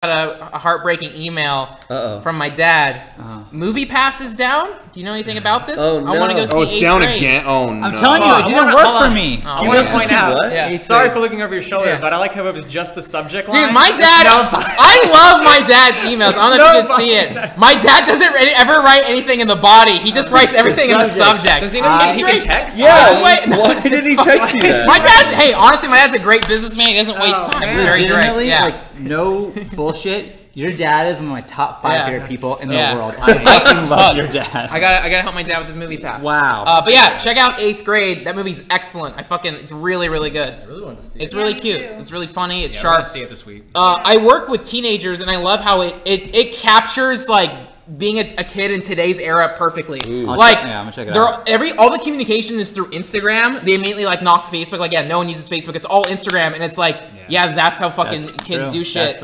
a heartbreaking email from my dad. Movie Pass is down. Do you know anything about this? Oh, no. I want to go see it's down again. Oh, no. I'm telling you, it didn't work for me. I want to point out. Yeah. Sorry for looking over your shoulder, but I like how it was just the subject line. Dude, my dad, I love my dad's emails. I don't know if you can see it. My dad doesn't ever write anything in the body. He just writes everything in the subject. Does he know he can text? Yeah. Why did he text you that? My dad's, hey, honestly, my dad's a great businessman. He doesn't waste time. He's very direct. Legitimately, Yeah. like, no bullshit. Your dad is one of my top 5 favorite people in the world. I fucking love your dad. I gotta help my dad with his Movie Pass. Wow. But yeah, check out 8th Grade. That movie's excellent. It's really, really good. I really want to see it. It's really cute. It's really funny. It's I sharp. want to see it this week. I work with teenagers, and I love how it captures like being a kid in today's era perfectly. I'm gonna check it out. All the communication is through Instagram. They immediately like knock Facebook. Like, yeah, no one uses Facebook. It's all Instagram, and it's like, yeah that's how fucking kids do shit.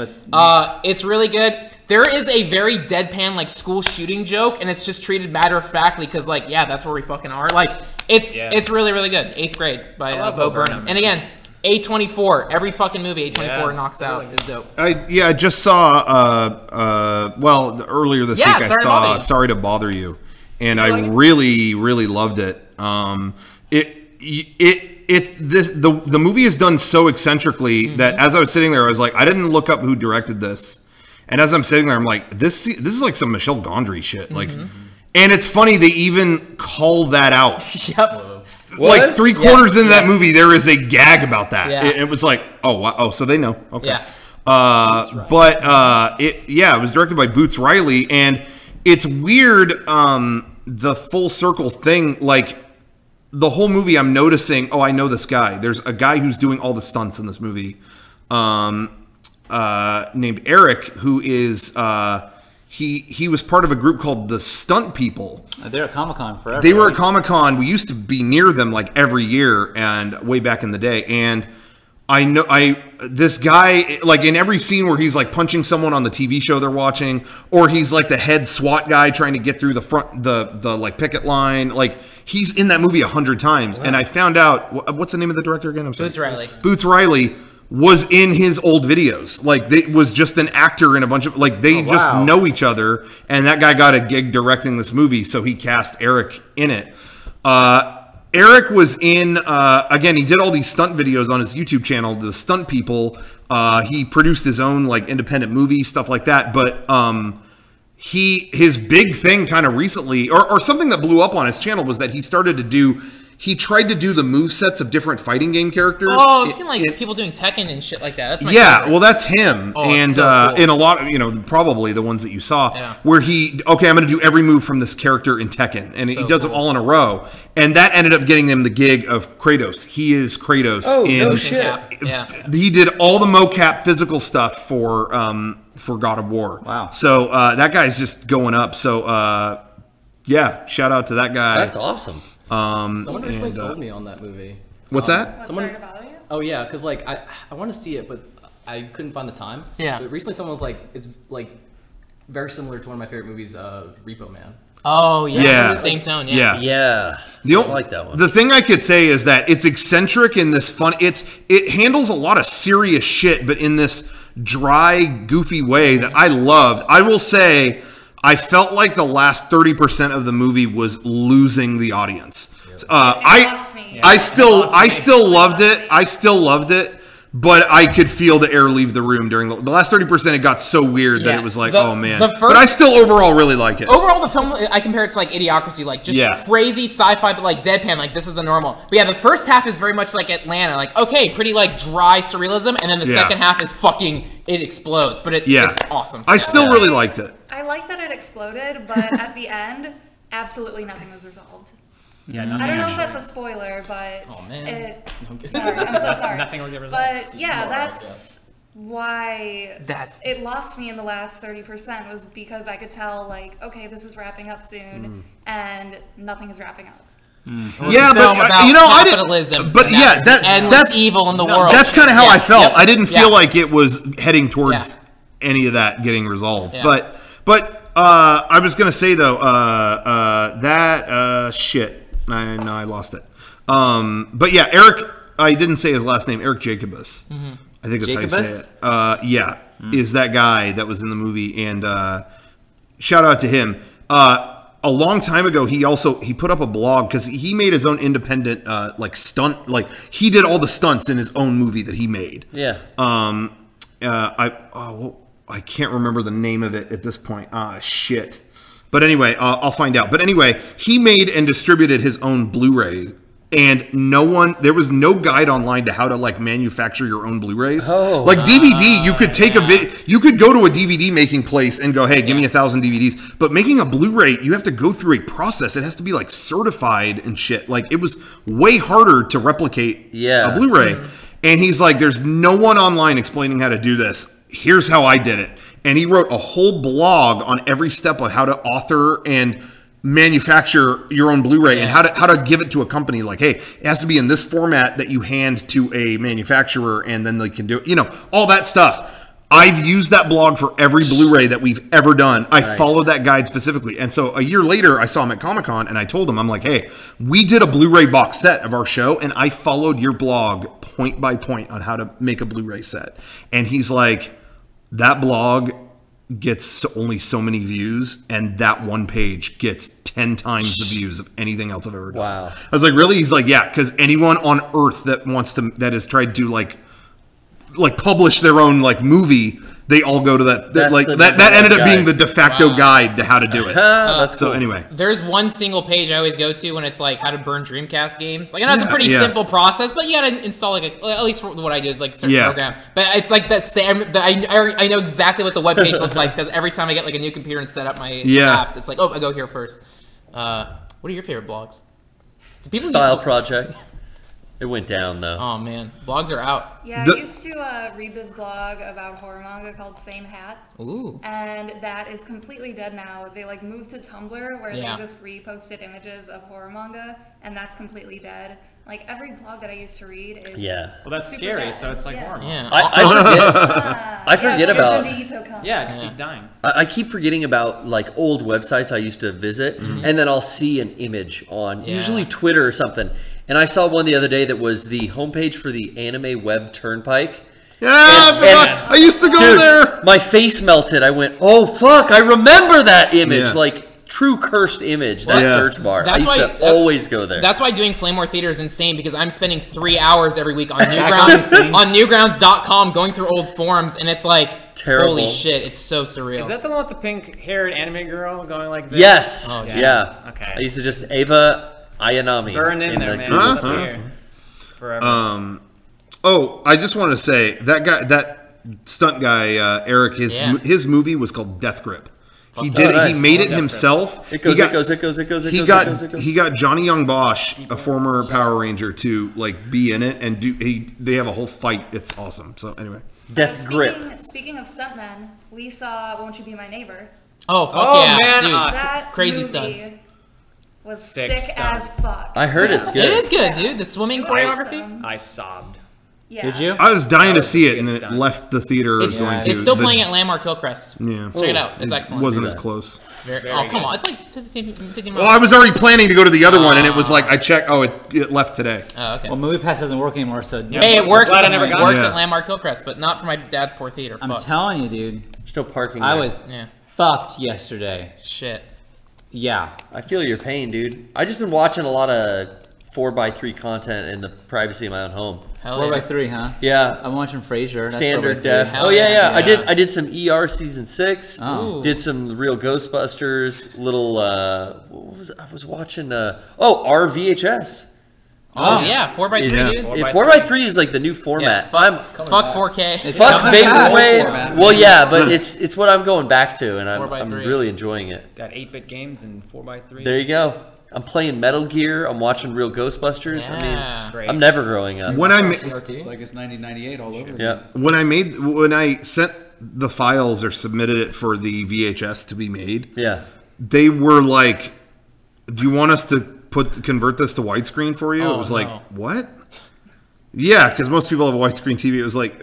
It's really good. There is a very deadpan like school shooting joke, and it's just treated matter of factly because like, yeah, that's where we fucking are. Like, it's really, really good. 8th Grade by Bo Burnham. And again, A24. Every fucking movie A24 knocks out is dope. I just saw well earlier this week I saw Sorry to Bother You, and I really loved it. The movie is done so eccentrically that as I was sitting there I was like, I didn't look up who directed this, and as I'm sitting there I'm like, this is like some Michel Gondry shit. Like, and it's funny they even call that out. Yep. Like 3/4 into that movie, there is a gag about that. Yeah. It was like, oh wow, oh, so they know. Okay. Yeah. It was directed by Boots Riley, and it's weird. The full circle thing, like the whole movie, I'm noticing. Oh, I know this guy. There's a guy who's doing all the stunts in this movie, named Eric, who is he was part of a group called the Stunt People. They're at Comic-Con forever. They were at Comic-Con. We used to be near them like every year and way back in the day. And this guy, like in every scene where he's like punching someone on the TV show they're watching, or he's like the head SWAT guy trying to get through the like picket line, like he's in that movie 100 times. Wow. And I found out, what's the name of the director again? I'm sorry. Boots Riley. Boots Riley was in his old videos. Like, they was just an actor in a bunch of, like, they just know each other, and that guy got a gig directing this movie, so he cast Eric in it. Eric was in, again, he did all these stunt videos on his YouTube channel, The Stunt People. He produced his own, like, independent movie, stuff like that, but his big thing kind of recently, or something that blew up on his channel, was that he tried to do the movesets of different fighting game characters. Oh, I've seen like people doing Tekken and shit like that. That's my favorite. Well, that's him. Oh, and so cool. in a lot of, probably the ones that you saw, where I'm going to do every move from this character in Tekken. And he does them all in a row. And that ended up getting him the gig of Kratos. He is Kratos. Oh, no shit. He did all the mocap physical stuff for God of War. Wow. So that guy's just going up. So, yeah, shout out to that guy. That's awesome. Someone recently sold me on that movie. What's that? Someone, oh yeah, because like I want to see it, but I couldn't find the time. Yeah. But recently someone was like, it's like very similar to one of my favorite movies, Repo Man. Oh yeah. Yeah. The same tone. Yeah. I like that one. The thing I could say is that it's eccentric in this fun. It handles a lot of serious shit, but in this dry, goofy way that I loved. I will say, I felt like the last 30% of the movie was losing the audience. I still loved it. I still loved it, but I could feel the air leave the room during the last 30%. It got so weird that it was like, oh man. But I still overall really like it. Overall, the film, I compare it to like Idiocracy, like just crazy sci-fi, but like deadpan, like this is the normal. But yeah, the first half is very much like Atlanta, like okay, pretty like dry surrealism, and then the second half is fucking, it explodes. But it's awesome. I still really liked it. I like that it exploded, but at the end, absolutely nothing was resolved. Yeah, I don't know if that's a spoiler, but oh man, sorry, I'm so sorry. Nothing will get resolved. But yeah, that's why it lost me in the last 30%, was because I could tell like, okay, this is wrapping up soon, and nothing is wrapping up. Yeah, but capitalism. But yeah, that's evil in the world. That's kind of how I felt. I didn't feel like it was heading towards any of that getting resolved. But I was gonna say though, shit. I lost it. But yeah, Eric. I didn't say his last name. Eric Jacobus. I think that's how you say it. Yeah. is that guy that was in the movie, and shout out to him. A long time ago, he put up a blog because he made his own independent stunt. Like he did all the stunts in his own movie that he made. Yeah. I can't remember the name of it at this point. Shit. But anyway, I'll find out. But anyway, he made and distributed his own Blu-ray, and there was no guide online to how to like manufacture your own Blu-rays. Like DVD, you could take you could go to a DVD making place and go, hey, give me 1,000 DVDs. But making a Blu-ray, you have to go through a process. It has to be like certified and shit. Like it was way harder to replicate a Blu-ray. And he's like, there's no one online explaining how to do this. Here's how I did it. And he wrote a whole blog on every step of how to author and manufacture your own Blu-ray and how to give it to a company. Like, hey, it has to be in this format that you hand to a manufacturer, and then they can do it. You know, all that stuff. I've used that blog for every Blu-ray that we've ever done. I followed that guide specifically. And so a year later, I saw him at Comic-Con, and I told him, I'm like, hey, we did a Blu-ray box set of our show, and I followed your blog point by point on how to make a Blu-ray set. And he's like, that blog gets only so many views, and that one page gets 10 times the views of anything else I've ever done. Wow. I was like, really? He's like, yeah, because anyone on Earth that has tried to like publish their own like movie, they all go to that. That ended up being the de facto guide to how to do it. So anyway, there's one single page I always go to when it's like how to burn Dreamcast games. Like I know it's a pretty simple process, but you gotta install like at least for what I do, like a certain program. But it's like that same. I know exactly what the web page looks like because every time I get like a new computer and set up my apps, it's like, oh, I go here first. What are your favorite blogs? Do people Style Project. It went down though. Oh man, blogs are out. Yeah, I used to read this blog about horror manga called Same Hat. Ooh. And that is completely dead now. They like moved to Tumblr where they just reposted images of horror manga, and that's completely dead. Like every blog that I used to read is well, that's scary. Dead. So it's like horror manga. I forget about. Yeah, it just keeps dying. I keep forgetting about like old websites I used to visit, and then I'll see an image on usually Twitter or something. And I saw one the other day that was the homepage for the Anime Web Turnpike. Yeah, I used to go there. My face melted. I went, oh, fuck, I remember that image. Like, true cursed image, that search bar. I used to always go there. That's why doing Flame War Theater is insane, because I'm spending 3 hours every week on Newgrounds, on Newgrounds.com going through old forums, and it's like, terrible. Holy shit, it's so surreal. Is that the one with the pink-haired anime girl going like this? Yes. Oh, yeah. Okay. I used to just Ava Ayanami. Burn in there, man. Forever. Oh, I just want to say that stunt guy Eric, his movie was called Death Grip. He did it. He made it himself. It goes. He got Johnny Young Bosch, a former Power Ranger, to like be in it and do. They have a whole fight. It's awesome. So anyway, Death Grip. Speaking of stuntmen, we saw "Won't You Be My Neighbor." Oh fuck yeah, man. Dude. That crazy movie stunts. Was sick as fuck. I heard it's good. It is good, dude. The swimming choreography. Awesome. I sobbed. Yeah. Did you? I was dying to see it, and then it left the theater. It's still playing at Landmark Hillcrest. Yeah, check it out. It's excellent. Wasn't as close. Oh come on, it's like 15 miles. Well, I was already planning to go to the other one, and it was like I checked. Oh, it left today. Oh, okay. Well, MoviePass doesn't work anymore, so hey, it works. Glad I never got works it. at Landmark Hillcrest, but not for my dad's poor theater. I'm telling you, dude. There's no parking. I there. was fucked yesterday. Shit. Yeah. I feel your pain, dude. I just been watching a lot of 4x3 content in the privacy of my own home. 4x3, huh? Yeah. I'm watching Frasier. Standard def. Oh yeah. I did some ER season 6. Oh. Did some real Ghostbusters. Little what was it? I was watching RVHS. Oh yeah, 4x3, dude. 4x3 is like the new format. Yeah, fuck 4K. Fuck Vaporwave. Well, yeah, but it's what I'm going back to, and I'm really enjoying it. Got 8-bit games and 4x3. There you go. I'm playing Metal Gear. I'm watching real Ghostbusters. Yeah. I mean, I'm never growing up. When I like it's 1998 all over. Yeah. When I sent the files or submitted it for the VHS to be made, they were like, "Do you want us to convert this to widescreen for you?" It was like, what? Yeah, because most people have a widescreen TV. It was like,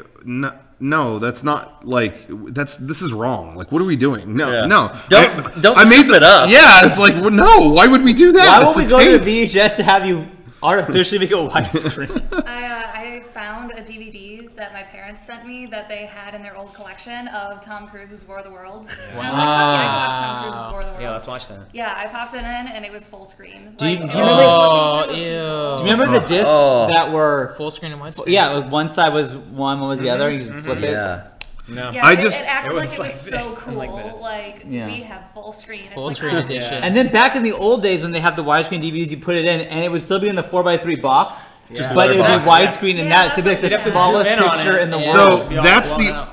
no, that's not like this is wrong. Like, what are we doing? No. Don't I made it up. Yeah, it's like, well, no. Why would we do that? Why would we go to VHS to have you artificially make it widescreen? I found a DVD that my parents sent me that they had in their old collection of Tom Cruise's War of the Worlds. And I was like, oh, yeah, I can watch Tom Cruise's War of the Worlds. Yeah, let's watch that. Yeah, I popped it in and it was full screen. Do you Like, remember? ew. Do you remember the discs that were full screen and widescreen? Yeah, like one side was one was the other. You could flip it. Yeah. No. Yeah, I it just acted like it was like so this, cool. like we have full screen. It's Full like, screen edition. And then back in the old days when they have the widescreen DVDs, you put it in, and it would still be in the 4x3 box. Just But it would be box. widescreen, and that would be like the smallest picture in the world. So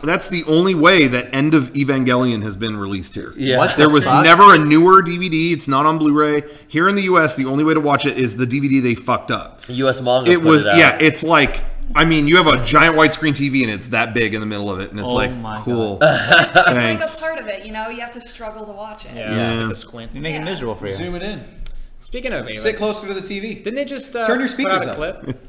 that's the only way that End of Evangelion has been released here. Yeah. What There the was fuck? never a newer DVD. It's not on Blu-ray. Here in the US, the only way to watch it is the DVD they fucked up. US manga. It was put it out. it's like, I mean, you have a giant widescreen TV and it's that big in the middle of it, and it's cool. It's like Thanks. a part of it, you know. You have to struggle to watch it. Yeah. With the squint. You make it miserable for you. Zoom it in. Speaking of, Sit closer to the TV. Didn't they just turn your speakers put out a up? clip?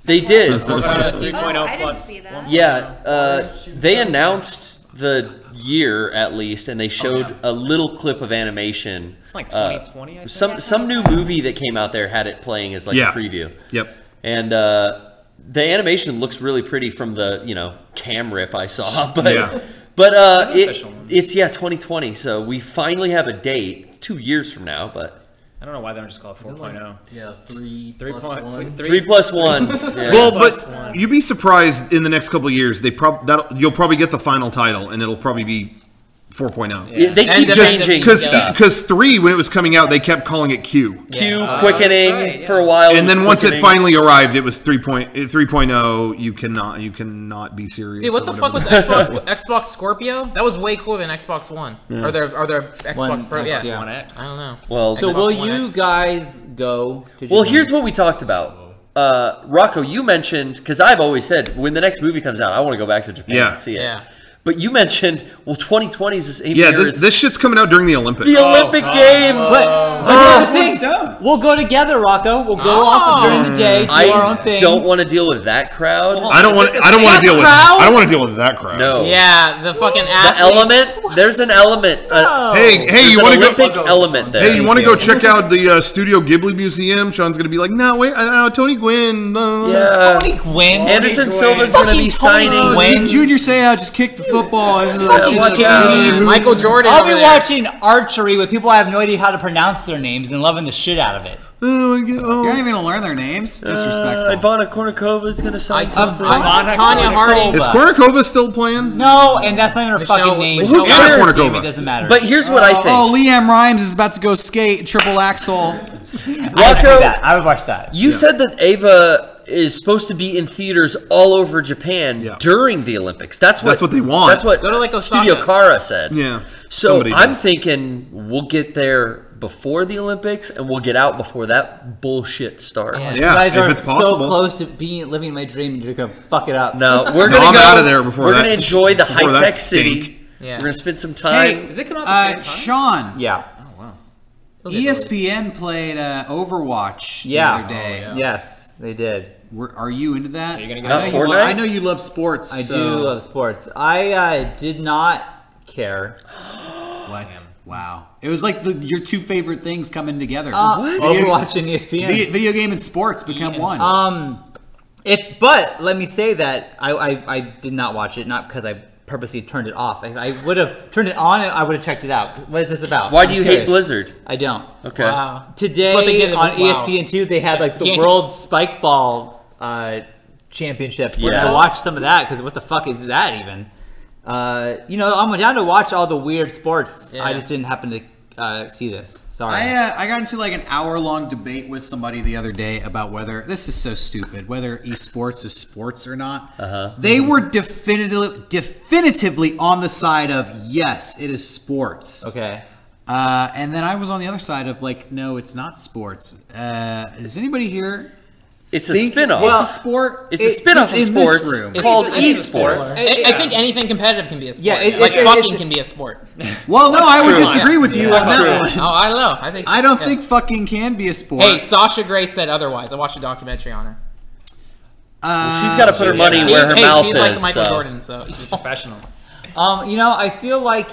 They did. 3.0 I didn't plus see that. Yeah, they announced the year at least, and they showed a little clip of animation. It's like 2020. I think. Some new movie that came out there had it playing as like a preview. Yep. And the animation looks really pretty from the cam rip I saw, but it's 2020, so we finally have a date 2 years from now, but. I don't know why they don't just call it 4.0. Yeah, 3 plus 1. 3 plus 1. Yeah. Well, but you'd be surprised in the next couple of years. You'll probably get the final title, and it'll probably be 4.0. Yeah, they keep changing because 3, when it was coming out, they kept calling it Q. Q quickening for a while, and then once it finally arrived, it was 3.0. You cannot be serious. Dude, what the fuck was Xbox Scorpio? That was way cooler than Xbox One. Yeah. Or their Xbox Pro. Yeah. One X. I don't know. Well, so will you guys go to Japan? Well, here's what we talked about. Rocco, you mentioned, because I've always said when the next movie comes out, I want to go back to Japan and see it. Yeah. But you mentioned, 2020 is the same year. Yeah, this shit's coming out during the Olympics. The Olympic Games. But here's the thing. We'll go together, Rocco. We'll go off during the day, do our own thing. I don't want to deal with that crowd. I don't want to deal with. I don't want to deal with that crowd. No. Yeah, the fucking the element. There's an element. Hey, you want to Olympic element there. Hey, you want to go check out the Studio Ghibli Museum? Sean's gonna be like, no, wait, Tony Gwynn. Yeah. Tony Gwynn. Anderson Silva's gonna be signing. When Junior Seau just kicked the football into the Michael Jordan. I'll be watching archery with people I have no idea how to pronounce their names and loving the shit out of it. You're not even gonna learn their names. Disrespectful. Ivana Kournikova is gonna sign something. Tanya Harding. Is Kournikova still playing? No, and that's not even her fucking name. Who cares? Kournikova. It doesn't matter. But here's what I think. Oh, Liam Rimes is about to go skate triple axel. I would watch that. You said that Ava is supposed to be in theaters all over Japan during the Olympics. That's what they want. That's what Go to, like, Osaka. Studio Kara said. Yeah. So I'm thinking we'll get there before the Olympics and we'll get out before that bullshit starts. Yeah, you guys if are it's possible. so close to living my dream, and you're gonna fuck it up. No, we're gonna I'm go out of there before We're that. gonna enjoy the before high that tech stink. city. Yeah. We're gonna spend some time. Does it come out at the same time? Sean. Yeah. ESPN played Overwatch the Yeah. other day. Oh, yeah. Yes, they did. Are you into that? Are you gonna go Not to Fortnite? I know you love sports. I do love sports. I did not care. What? Wow. It was like your two favorite things coming together. Overwatch and ESPN. Video game and sports become one. But let me say that I did not watch it, not because I purposely turned it off. I would have turned it on and I would have checked it out. What is this about? Why do you hate Blizzard? I don't. Okay. Wow. Today what they did on ESPN2, they had like the World Spike Ball Championships. Let's go watch some of that because what the fuck is that even? I'm down to watch all the weird sports. Yeah. I just didn't happen to see this. Sorry. I got into like an hour-long debate with somebody the other day about whether this is so stupid, whether esports is sports or not. They were definitively on the side of yes, it is sports. Okay. And then I was on the other side of like, no, it's not sports. Is anybody here? It's a spin-off. It's a sport. It's a spin-off of sports called esports. I think anything competitive can be a sport. Yeah, like fucking can be a sport. Well, no, I would disagree with you on that one. Oh, I don't know. I think. I don't think fucking can be a sport. Hey, Sasha Grey said otherwise. I watched a documentary on her. She's got to put her money where her mouth is. She's like Michael Jordan, so she's professional. I feel like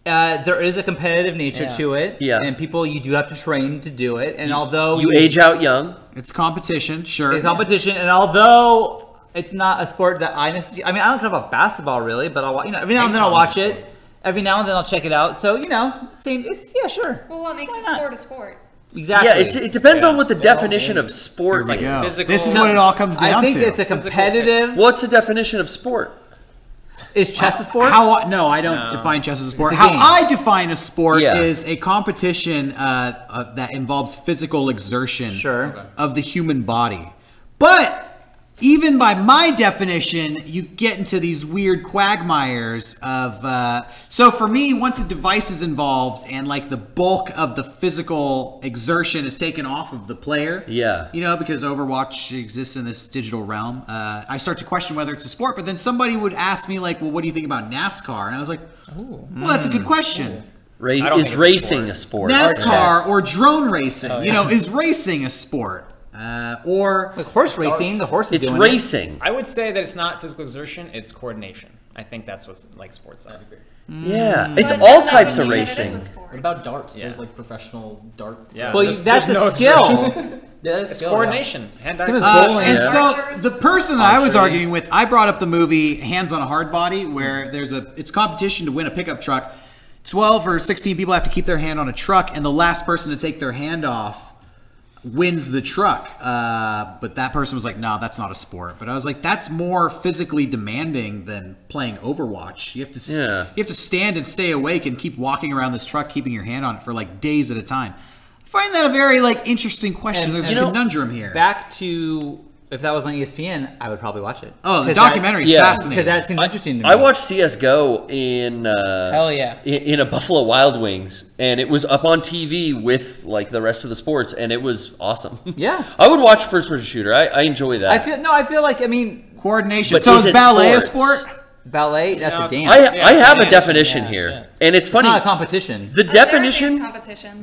there is a competitive nature to it. Yeah. And you do have to train to do it. And although you age out young. It's competition, sure. It's competition, and although it's not a sport that I necessarily. I mean, I don't care about basketball really, but I'll every now and then I'll watch it. Every now and then I'll check it out. So same. It's sure. Well, what makes a sport? Exactly. Yeah, it depends on what the definition of sport is. This is what it all comes down to. I think it's a competitive. What's the definition of sport? Is chess a sport? No, I don't define chess as a sport. How I define a sport is a competition that involves physical exertion of the human body. But even by my definition, you get into these weird quagmires of... so for me, once a device is involved and like the bulk of the physical exertion is taken off of the player, because Overwatch exists in this digital realm, I start to question whether it's a sport. But then somebody would ask me like, well, what do you think about NASCAR? And I was like, well, that's a good question. Is racing a sport? NASCAR or drone racing, is racing a sport? Or like horse racing, the horse is it's doing racing. I would say that it's not physical exertion; it's coordination. I think that's what like sports are. Yeah, it's all types of racing. What about darts? There's like professional dart. Yeah, well, that's a skill. It's coordination. And so the person that I was arguing with, I brought up the movie Hands on a Hard Body, where it's competition to win a pickup truck. 12 or 16 people have to keep their hand on a truck, and the last person to take their hand off wins the truck. But that person was like, no, that's not a sport. But I was like, that's more physically demanding than playing Overwatch. You have to stand and stay awake and keep walking around this truck, keeping your hand on it for like days at a time. I find that a very like interesting question. There's a conundrum here. Back to if that was on ESPN, I would probably watch it. Oh, the documentary is fascinating. Because that seems interesting to me. I watched CS:GO in in a Buffalo Wild Wings, and it was up on TV with like the rest of the sports, and it was awesome. Yeah, I would watch first-person shooter. I enjoy that. I feel like coordination. But so is ballet a sport? Ballet, that's a dance. I have a definition here, and it's funny. It's not a competition. The definition.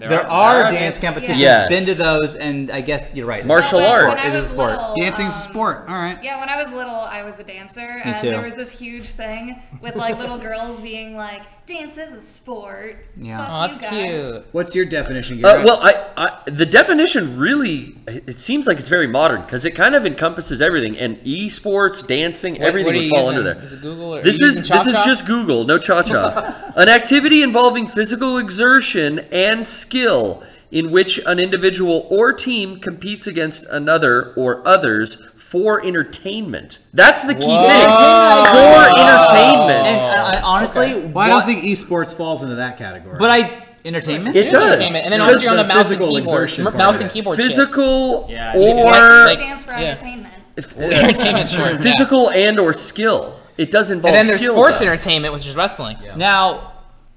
There are dance competitions. Yes. Been to those, and I guess you're right. Martial arts is a sport. Dancing's a sport. All right. Yeah, when I was little, I was a dancer, and there was this huge thing with like little girls being like, "Dance is a sport." Yeah, that's cute. What's your definition, Garrett? Well, the definition really, it seems like it's very modern because it kind of encompasses everything, and esports, dancing, everything would fall under there. Is it Google? This is just Google, no cha-cha. An activity involving physical exertion and skill in which an individual or team competes against another or others for entertainment. That's the key thing. For entertainment. And honestly, I don't think esports falls into that category. But entertainment? It does. And then also you're on the mouse and keyboard. Mouse and keyboard physical or... It stands for entertainment. Entertainment, sure. Physical and or skill. It does involve skill. And then there's sports though. entertainment, which is wrestling. Yeah. Now,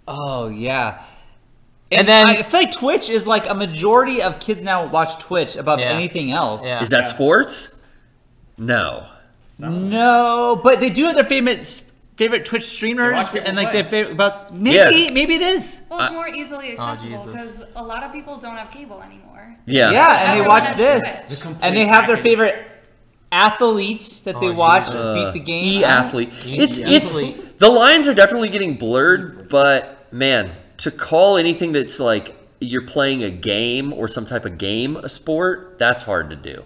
and then I feel like Twitch is like a majority of kids now watch Twitch above anything else. Yeah. Is that sports? No. No, but they do have their favorite Twitch streamers and like their favorite. But maybe it is. Well, it's more easily accessible because a lot of people don't have cable anymore. Yeah, and they watch this, and they have their favorite athletes that they watch beat the game. E-athlete. It's the lines are definitely getting blurred, but man, to call anything that's like you're playing a game or some type of game a sport, that's hard to do.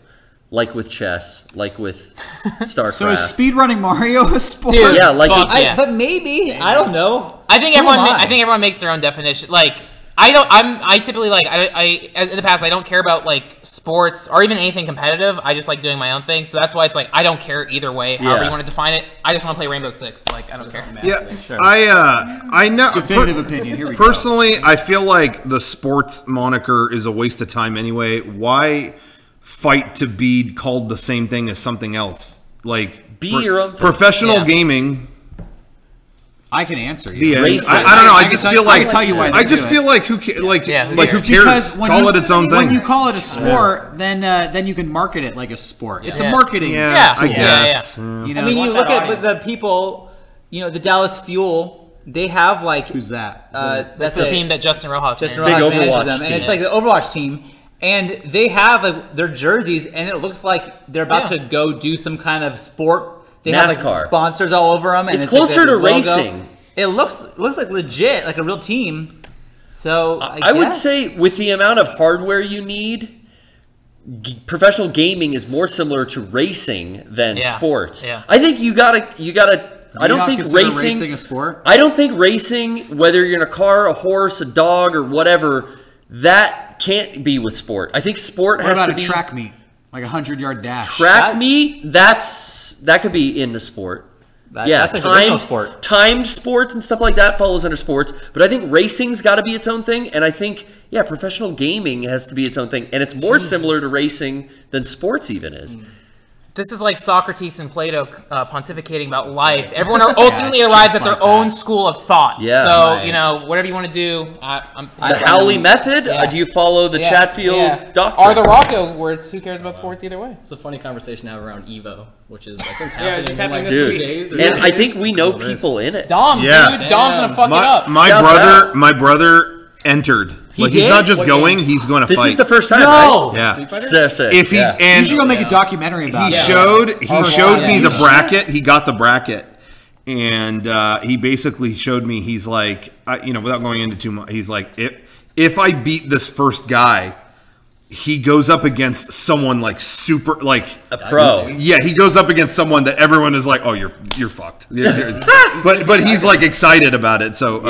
Like with chess, like with StarCraft. So is speedrunning Mario a sport? Dude, yeah, like but maybe I don't know. I think everyone makes their own definition. Like I typically like in the past I don't care about like sports or even anything competitive. I just like doing my own thing. So that's why it's like I don't care either way. However you want to define it. I just want to play Rainbow Six. Like I don't care. Yeah, sure. I know. Definitive opinion. Here we personally, I feel like the sports moniker is a waste of time anyway. Why fight to be called the same thing as something else? Like your own professional gaming. I can answer you. I don't know. I just feel like I tell you why. I just feel like who cares? Because call it its own thing. When you call it a sport, then you can market it like a sport. It's a marketing. I guess. You know, I mean, you look at the people. You know, the Dallas Fuel. They have like who's that? That's the team that Justin Rojas. Big Overwatch team. And it's like the Overwatch team. And they have their jerseys, and it looks like they're about to go do some kind of sport. They NASCAR. have like sponsors all over them. And it's closer like to racing. It looks like legit, like a real team. So I would say with the amount of hardware you need, professional gaming is more similar to racing than sports. Yeah. I think you gotta. I don't think racing a sport. I don't think racing, whether you're in a car, a horse, a dog, or whatever, that can't be with sport. I think sport has to be. What about a track meet, like a 100-yard dash? Track meet, that could be in the sport. That's a traditional sport. Timed sports and stuff like that follows under sports. But I think racing's got to be its own thing, and I think professional gaming has to be its own thing, and it's more similar to racing than sports even is. This is like Socrates and Plato pontificating about life. Everyone ultimately arrives at their own school of thought. Yeah. So, whatever you want to do. The Howley method? Do you follow the Chatfield doctrine? Or the Rocco words. Who cares about sports either way? It's a funny conversation to have around Evo, which is, I think, it's just happening this 2 days. And I think we know people in it. Dom, dude. Dom's going to fuck it up. My brother entered. He's not just going; he's going to fight. This is the first time, right? Yeah. If he and you should go make a documentary about it. He showed me the bracket. He got the bracket, and he basically showed me. He's like, without going into too much, he's like, if I beat this first guy, he goes up against someone like super, like a pro. Yeah, he goes up against someone that everyone is like, oh, you're fucked. But he's like excited about it. So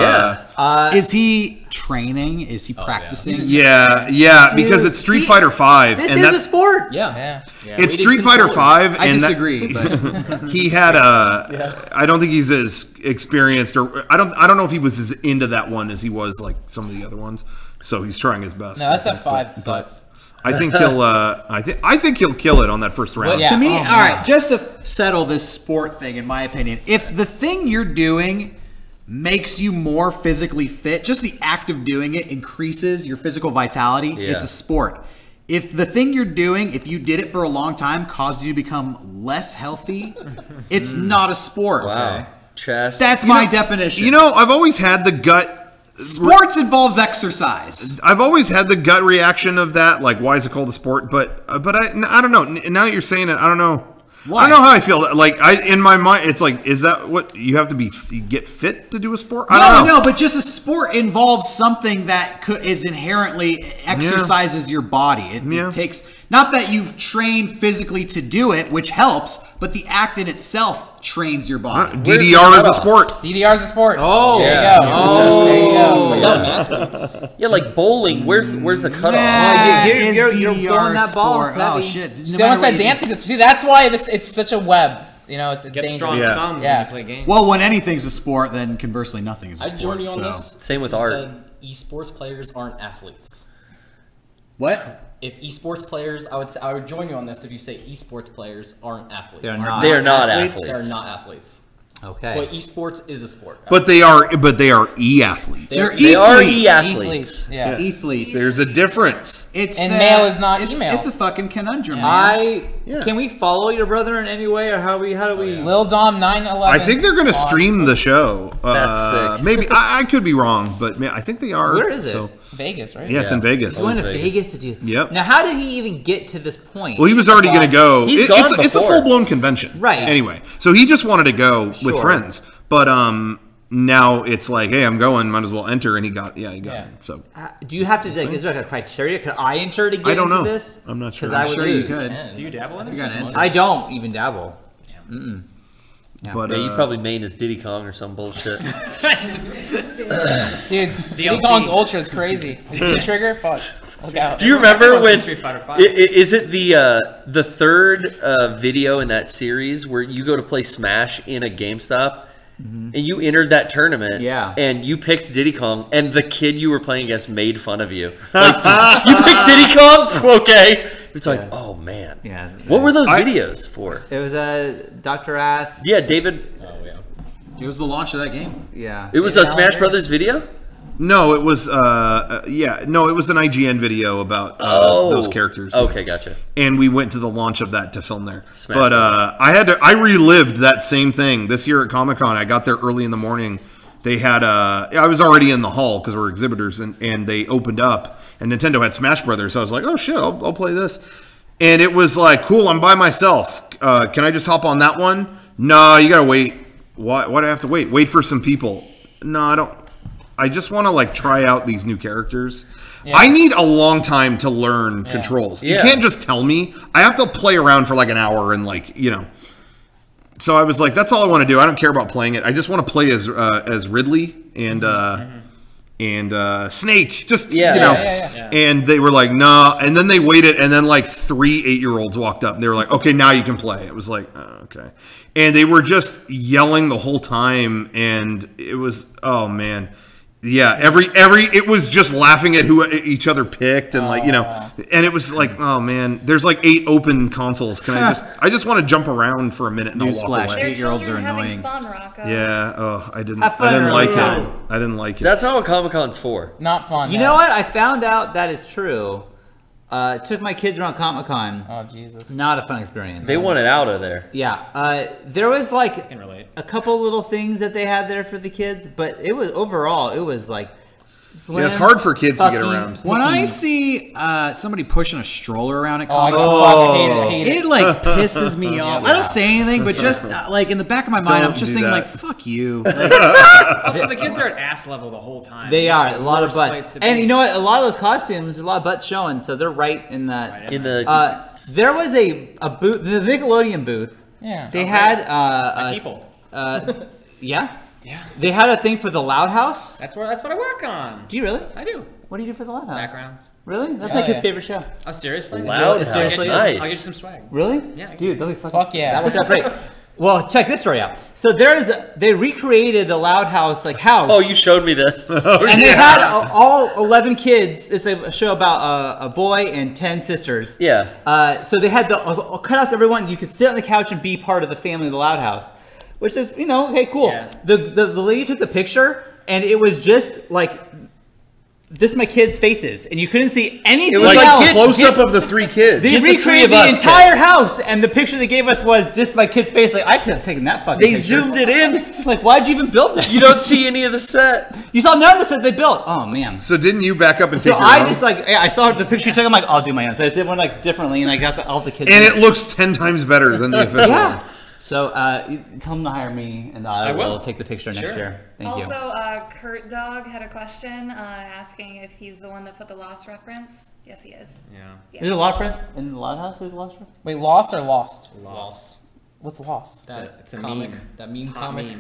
is he training? Is he practicing? Yeah, because it's Street Fighter V. This is a sport. Yeah. It's Street Fighter V. I disagree. But he had I don't think he's as experienced, or I don't know if he was as into that one as he was like some of the other ones. So he's trying his best. No, SF5 sucks. I think he'll. I think he'll kill it on that first round. To me, all right. Just to settle this sport thing, in my opinion, if the thing you're doing makes you more physically fit, just the act of doing it increases your physical vitality. It's a sport. If the thing you're doing, if you did it for a long time, caused you to become less healthy, it's not a sport. Wow. Chess. That's my definition. I've always had the gut. Sports involves exercise. I've always had the gut reaction of that, like, why is it called a sport? But I don't know. Now that you're saying it, I don't know. Why? I don't know how I feel. Like, in my mind, it's like, is that what you have to get fit to do a sport? I don't know. No, but just a sport involves something that is inherently exercises your body. It takes, not that you train physically to do it, which helps, but the act in itself trains your body. DDR is a sport. DDR is a sport. Oh, there you go. Oh, there you go. Yeah, like bowling. Where's the cutoff? You're throwing that ball. Oh shit! Someone said dancing. See, that's why it's such a web. It's dangerous. Strong thumbs when you play games. Well, when anything's a sport, then conversely, nothing is a sport. I join you on this. Same with art. Said esports players aren't athletes. What? If esports players, I would join you on this if you say esports players aren't athletes. They are not athletes. They're not athletes. Okay. But esports is a sport. But they are e-athletes. They are e-athletes. Yeah. E-athletes. There's a difference. Male is not email. It's a fucking conundrum, man. Can we follow your brother in any way, or how do we? Lil Dom 911. I think they're going to stream the show. That's sick. Maybe I could be wrong, but I think they are. Where is it? Vegas, right? Yeah, it's in Vegas. He went to Vegas to do. Yep. Now, how did he even get to this point? Well, he was already going to go. He's gone before. It's a full-blown convention. Right. Anyway, so he just wanted to go with friends. But now it's like, hey, I'm going, might as well enter, and he got it. So do you have to, is there like a criteria? Could I enter to get into this? I'm not sure. Because I would lose. You could. Do you dabble in it? I don't even dabble. Yeah. But you probably main as Diddy Kong or some bullshit. Dude, Diddy Kong's Ultra is crazy. Is he a trigger? Fuck. Look out. Do you remember when? Is it the third video in that series where you go to play Smash in a GameStop? And you entered that tournament, and you picked Diddy Kong, and the kid you were playing against made fun of you. Like, you picked Diddy Kong? Okay. It's like, oh, man. Yeah. What were those videos for? It was Dr. Ass. Yeah, David. Oh, yeah. It was the launch of that game. Yeah. It was a Smash Brothers video? No, it was it was an IGN video about those characters. Okay, gotcha. And we went to the launch of that to film there. But I relived that same thing this year at Comic-Con. I got there early in the morning. They had I was already in the hall because we're exhibitors, and they opened up, and Nintendo had Smash Brothers. So I was like, oh shit, I'll play this. And it was like, cool, I'm by myself. Can I just hop on that one? No, you gotta wait. Why do I have to wait? Wait for some people. No, I don't. I just want to like try out these new characters. Yeah. I need a long time to learn controls. You can't just tell me. I have to play around for like an hour and like, you know. So I was like, that's all I want to do. I don't care about playing it. I just want to play as Ridley and Snake. Just you know. And they were like, nah. And then they waited, and then like 3 8-year-olds walked up, and they were like, okay, now you can play. It was like, oh, okay. And they were just yelling the whole time, and it was, oh man. Yeah, it was just laughing at who each other picked, and like, you know, and it was like, oh man, there's like 8 open consoles. I just want to jump around for a minute and I'll walk away. 8-year-olds are annoying. Fun, Rocco. Yeah, I didn't like it. I didn't like it. That's not what Comic-Con's for. Not fun. You know what? I found out that is true. Took my kids around Comic-Con. Oh, Jesus. Not a fun experience. They wanted out of there. Yeah. There was like a couple little things that they had there for the kids, but it was overall, it was like slim, it's hard for kids to get around. When I see somebody pushing a stroller around at Comic-Con, I hate it. It like pisses me off. I don't say anything, but just like in the back of my mind, I'm just thinking like, fuck you. Like, also, the kids are at ass level the whole time. They are. A lot of butts. And you know what? A lot of those costumes, a lot of butts showing, so they're right in that. There was a booth, the Nickelodeon booth. Yeah. They had people. Yeah. Yeah. They had a thing for the Loud House. That's what I work on. Do you really? I do. What do you do for the Loud House? Backgrounds. Really? That's my kid's favorite show. Oh, seriously? Loud House. Seriously? Nice. I'll get you some swag. Really? Yeah. Dude, that'll be fucking... Fuck yeah. That worked out great. Well, check this story out. So they recreated the Loud House house. Oh, you showed me this. And they had all 11 kids. It's a show about a boy and 10 sisters. Yeah. So they had the cutouts of everyone. You could sit on the couch and be part of the family of the Loud House. Which is, you know, okay, cool. Yeah. The lady took the picture, and it was just like this is my kids' faces, and you couldn't see anything. It was like close up of the 3 kids. They recreated the entire house, and the picture they gave us was just my kid's face. Like I could have taken that fucking picture. They zoomed it in. Like, why'd you even build that? You don't see any of the set. You saw none of the set they built. Oh man. So didn't you back up and take your own? I just I saw the picture you took. I'm like, I'll do my own. So I just did one like differently, and I got all the kids. And it looks 10 times better than the official one. So tell them to hire me, and I will take the picture next year. Thank you. Also, Kurt Dog had a question asking if he's the one that put the Lost reference. Yes, he is. Yeah. There's a Lost reference in the Loud House. There's a Lost reference. Wait, Lost or Lost? Lost. What's Lost? It's a comic. That meme comic.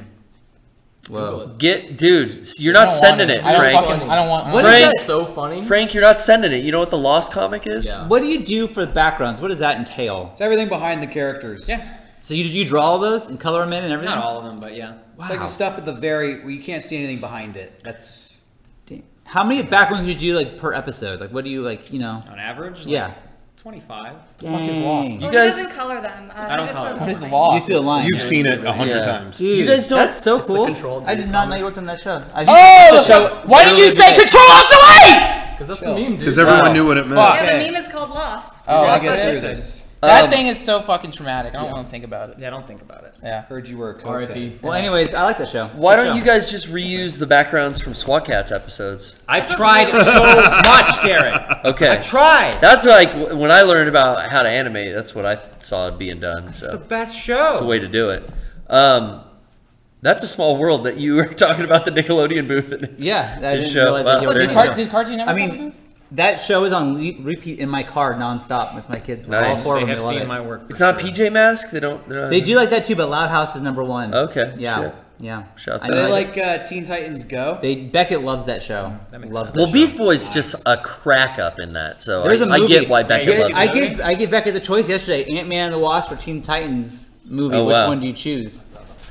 Whoa. Dude, you're not sending it, Frank. I don't want. Frank, it's so funny. Frank, you're not sending it. You know what the Lost comic is? Yeah. What do you do for the backgrounds? What does that entail? It's everything behind the characters. Yeah. So you draw all those and color them in and everything? Not all of them, but yeah. Wow. It's like the stuff at the where you can't see anything behind it. That's... Damn. How many backgrounds do you do like per episode? Like what do you like, you know? On average? Like yeah. 25. The fuck is Lost? Well, he doesn't color them. I don't color them. What is Lost? You see the line. You've seen it 100 times. Dude, you guys don't... That's so cool. I did not know you worked on that show. Why didn't you say Control Alt Delete? Because that's the meme, dude. Because everyone knew what it meant. Yeah, the meme is called Lost. Oh, I get get this. That thing is so fucking traumatic. I don't want to think about it. Yeah, don't think about it. Yeah. Heard you were a cokehead. R.I.P. Well, anyways, I like the show. Why don't you guys just reuse the backgrounds from SWAT Cats episodes? I've tried so much, Garrett. Okay. I've tried. That's like when I learned about how to animate. That's what I saw being done. So It's the best show. it's a way to do it. That's a small world that you were talking about the Nickelodeon booth. Yeah, I didn't show. realize Wow. that you were doing Did, it. did Cartoon ever? I mean, that show is on repeat in my car nonstop with my kids. Nice. All 4 They of them have love seen it. my work. It's not PJ Masks. They don't. They do like that too, but Loud House is #1. Okay. Yeah. Shit. Yeah. Shouts I out. They know like Teen Titans Go? Beckett loves that show. That makes Loves sense. that Well, show. Beast Boy's just a crack up in that, so There's a movie. I get why Beckett loves it. I gave Beckett the choice yesterday: Ant-Man and the Wasp or Teen Titans movie. Oh, Which wow. one do you choose?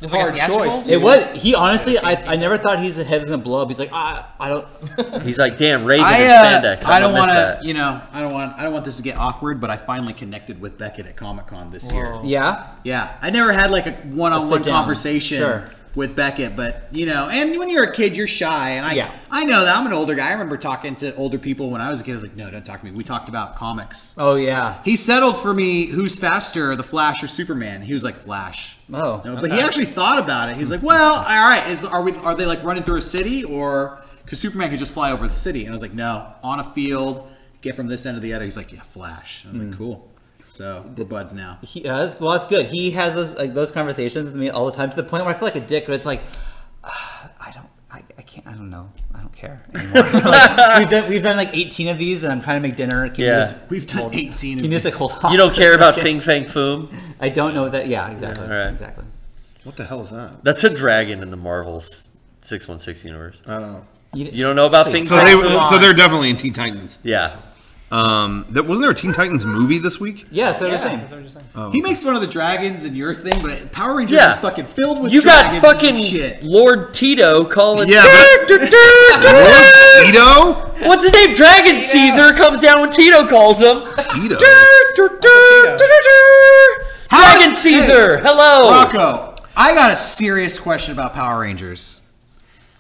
It's like a theatrical? choice. It was. He honestly, I never thought his head was gonna blow up. He's like, I don't. He's like, damn, Raven and spandex. I don't want to, you know, I don't want this to get awkward, but I finally connected with Beckett at Comic-Con this year. Yeah. Yeah, I never had like a one-on-one sit-down. conversation with Beckett, but you know, and when you're a kid, you're shy, and I know that I'm an older guy. I remember talking to older people when I was a kid. I was like, no, don't talk to me. We talked about comics. Oh yeah. He settled for me. Who's faster, the Flash or Superman? He was like Flash. Oh. No, but he actually thought about it. He's like, well, all right, are they like running through a city, or because Superman could just fly over the city? And I was like, no, on a field, get from this end to the other. He's like, yeah, Flash. I was like, cool. So we're buds now. Well, that's good. He has those conversations with me all the time to the point where I feel like a dick, but it's like, I I don't know. I don't care anymore. Like, we've done like 18 of these, and I'm trying to make dinner. We've done 18. Can you just like hold on? You don't care about Fing Fang Foom? I don't know that. Yeah, exactly. All right. Exactly. What the hell is that? That's a dragon in the Marvel's 616 universe. Oh. You don't know about Fing So Fang? so they're definitely in Teen Titans. Yeah. Wasn't there a Teen Titans movie this week? Yeah, that's what That's I'm what saying. you're saying. He makes fun of the dragons and your thing, but Power Rangers is fucking filled with you dragons got fucking and shit. Lord Tito calling. Yeah, Lord Tito? What's his name? Dragon Caesar comes down when Tito calls him. Tito. Dragon Caesar. Hello. Rocco, I got a serious question about Power Rangers.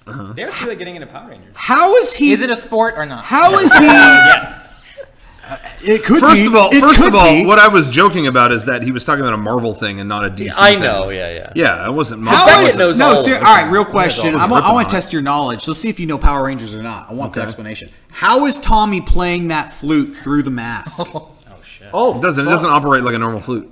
They're really getting into Power Rangers. How is he? Is it a sport or not? How is he? Yes. It could First be. of all, Be. what I was joking about is that he was talking about a Marvel thing and not a DC I thing. know. Yeah. Yeah, it wasn't How Marvel. is, knows no, all ser- of all right, real question. I want ripping to test your knowledge. Let's see if you know Power Rangers or not. I want the Okay. explanation. How is Tommy playing that flute through the mask? Oh shit. It doesn't operate like a normal flute.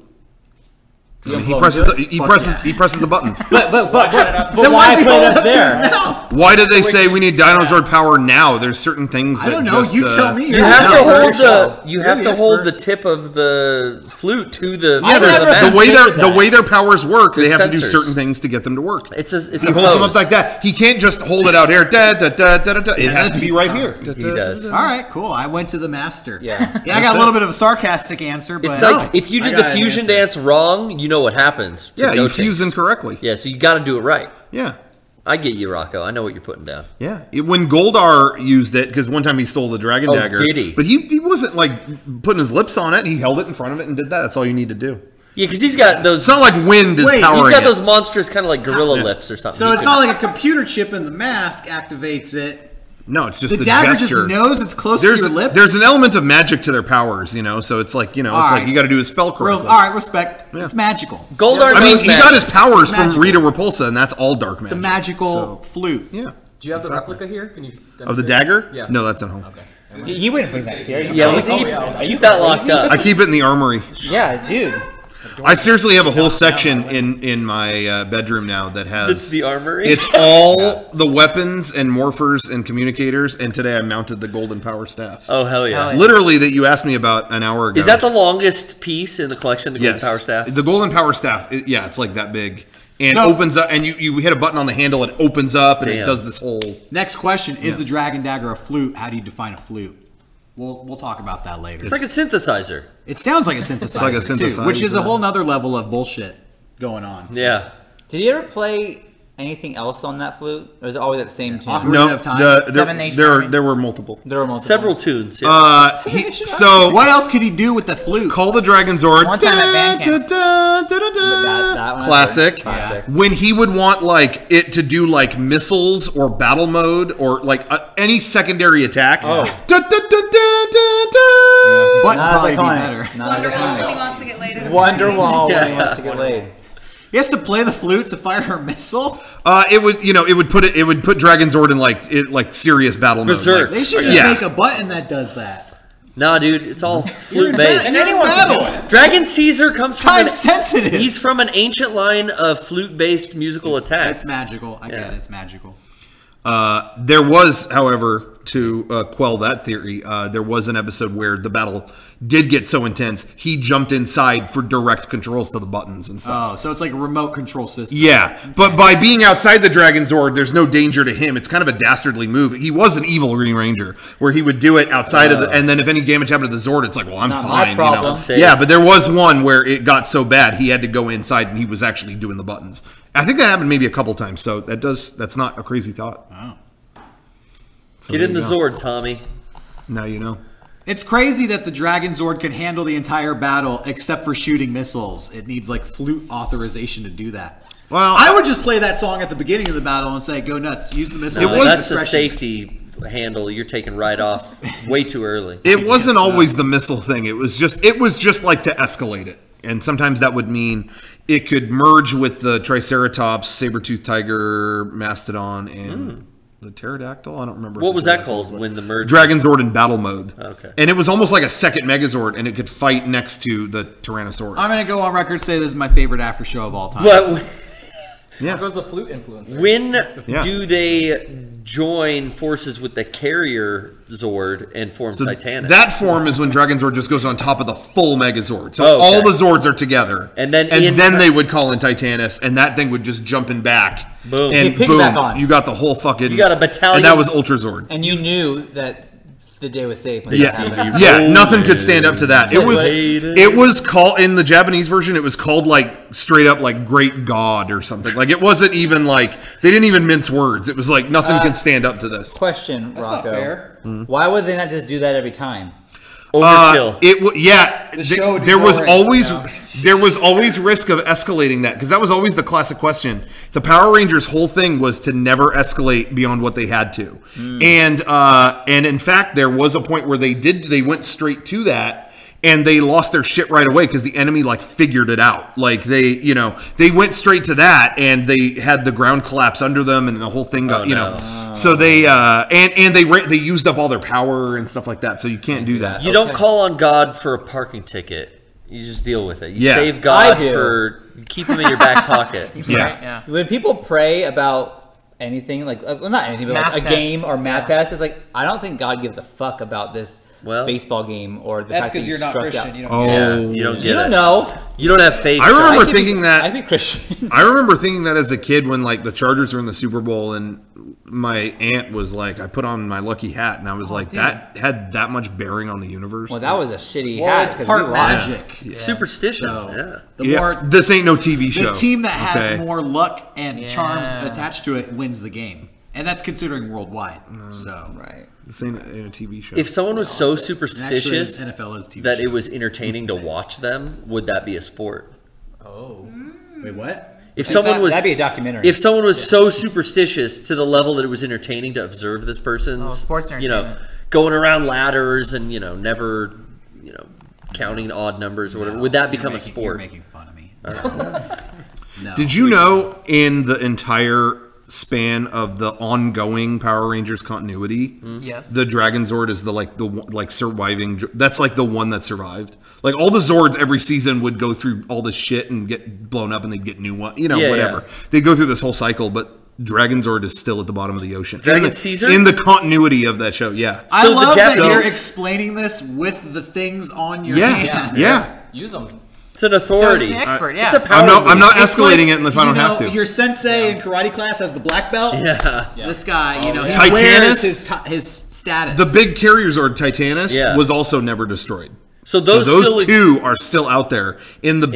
I mean, he presses the buttons. But Then why is he put holding it up up to his there? mouth? Why did they say we need Dinosaur power now? There's certain things that I don't know. just, You tell me. You have to hold the. You You're have the to hold expert. the tip of the flute to the. Yeah, to the mask. the way their powers work, they There's have to do sensors. certain things to get them to work. It's He a holds them up pose. like that. He can't just hold it out here. Da, da, da, da, da, da. It has to be right here. He does. All right, cool. I went to the master. Yeah. I got a little bit of a sarcastic answer, but It's like if you I did the got an fusion answer. dance wrong, you know what happens. to Yeah, you Gotenks. fuse incorrectly. Yeah, so you got to do it right. Yeah. I get you, Rocco. I know what you're putting down. Yeah, when Goldar used it, because one time he stole the dragon Oh, dagger. did he? But he wasn't like putting his lips on it. He held it in front of it and did that. That's all you need to do. Yeah, because he's got those. It's not like wind is powering He's got it. those monstrous kind of like gorilla lips or something. So it's not like a computer chip in the mask activates it. No, it's just The the dagger gesture. just knows it's close to your lips. There's an element of magic to their powers, so it's like, it's like you got to do a spell correctly. All right, respect. It's magical. Goldar. I mean, knows he magic. got his powers It's from magical. Rita Repulsa, and that's all dark magic. It's a magical flute. Yeah. Do you have the replica here? Can you Of the dagger? Yeah. No, that's at home. Okay. You wouldn't bring that here. Yeah, keep that locked up. I keep it in the armory. Yeah, dude. I seriously have a whole section in my bedroom now that has. It's the armory. It's all the weapons and morphers and communicators, and today I mounted the golden power staff. Oh hell yeah! Literally, that you asked me about an hour ago. Is that the longest piece in the collection? The golden power staff. The golden power staff. It's like that big, and opens up, and you hit a button on the handle, it opens up, and it does this whole. Next question: is the dragon dagger a flute? How do you define a flute? We'll talk about that later. It's like a synthesizer. It sounds like a synthesizer, too, which is a whole nother level of bullshit going on. Yeah. Did you ever play anything else on that flute, or is it always that same tune? No, Seven Nation there Army? were multiple. There were multiple. Several tunes. Yeah. So what else could he do with the flute? Call the Dragon Zord. One time at band camp. That one Classic. Classic. When he would want like it to do like missiles or battle mode or like any secondary attack. But Not as probably be iconic. better. Not as Wonderwall when he iconic. wants to get laid. at a Wonderwall party. when he wants to get laid. He has to play the flute to fire a missile. It would put Dragon Zord in like serious battle mode. Berserk. They should just make a button that does that. Nah, dude, it's all flute based. And anyone battle. Dragon Caesar comes from Time sensitive. He's from an ancient line of flute based musical attacks. It's magical. I get it. It's magical. There was, however, to quell that theory, there was an episode where the battle did get so intense, he jumped inside for direct controls to the buttons and stuff. Oh, so it's like a remote control system. Yeah, but by being outside the Dragon Zord, there's no danger to him. It's kind of a dastardly move. He was an evil Green Ranger, where he would do it outside of the, and then if any damage happened to the Zord, it's like, well, I'm Not my fine. problem. Yeah, but there was one where it got so bad, he had to go inside and he was actually doing the buttons. I think that happened maybe a couple times, so that's not a crazy thought. Oh. So Get in the there you go. Zord, Tommy. Now you know. It's crazy that the Dragon Zord can handle the entire battle except for shooting missiles. It needs like flute authorization to do that. Well, I would just play that song at the beginning of the battle and say, "Go nuts! Use the missiles." No, at that's a discretion." safety handle you're taking right off way too early. It wasn't always the missile thing. It was just like to escalate it. And sometimes that would mean it could merge with the Triceratops, saber-toothed tiger, mastodon, and the pterodactyl. I don't remember. What was that called when the merge? Dragon Zord in battle mode. Okay. And it was almost like a second Megazord, and it could fight next to the Tyrannosaurus. I'm gonna go on record and say this is my favorite after show of all time. What? How goes the flute influence? When do they join forces with the carrier Zord and form Titanus? That form is when Dragon Zord just goes on top of the full Megazord. So all the Zords are together. And then they would call in Titanus, and that thing would just jumping back. Boom. And boom, you got the whole fucking... You got a battalion. And that was Ultra Zord. And you knew that the day was safe. Nothing could stand up to that. It was called, in the Japanese version, it was called like straight up like Great God or something. Like it wasn't even like, they didn't even mince words. It was like nothing can stand up to this. Question, That's Rocco. not fair. Why would they not just do that every time? Overkill. There was always risk of escalating that, because that was always the classic question. The Power Rangers' whole thing was to never escalate beyond what they had to, and in fact, there was a point where they went straight to that. And they lost their shit right away because the enemy like figured it out. Like they went straight to that, and they had the ground collapse under them, and the whole thing got So they they used up all their power and stuff like that. So you can't do that. You don't call on God for a parking ticket. You just deal with it. You save God for keep him in your back pocket. When people pray about anything, like not anything, but like a game or math test, it's like I don't think God gives a fuck about this. Baseball game or the that's fact that you're not Christian. Out. You don't get it. You don't know. You don't have faith. I remember thinking that. I'd be Christian. I remember thinking that as a kid when like the Chargers were in the Super Bowl, and my aunt was like, I put on my lucky hat, and I was like, that had that much bearing on the universe. Well, that was a shitty hat. It's part magic. Superstition. This ain't no TV show. The team that has more luck and charms attached to it wins the game. And that's considering worldwide. This ain't a TV show. If someone was so superstitious NFL is TV that show. it was entertaining to watch them, would that be a sport? Wait, what? If someone was that'd be a documentary. If someone was so superstitious to the level that it was entertaining to observe this person's, sports entertainment. going around ladders and never, counting odd numbers or whatever, would that become a sport? You're making fun of me. No. Did you know in the entire span of the ongoing Power Rangers continuity, the Dragon Zord is the surviving, that's like the one that survived. Like all the Zords every season would go through all this shit and get blown up, and they'd get new one, whatever. They go through this whole cycle, but Dragon Zord is still at the bottom of the ocean. Dragon Caesar? In the continuity of that show, I love that you're explaining this with the things on your hand. Use them. It's an authority. So it's an expert, It's a power I'm not escalating it if I don't have to. Your sensei in karate class has the black belt. This guy, he Titanus, wears his status. The big carrier Zord Titanus was also never destroyed. So those two are still out there in the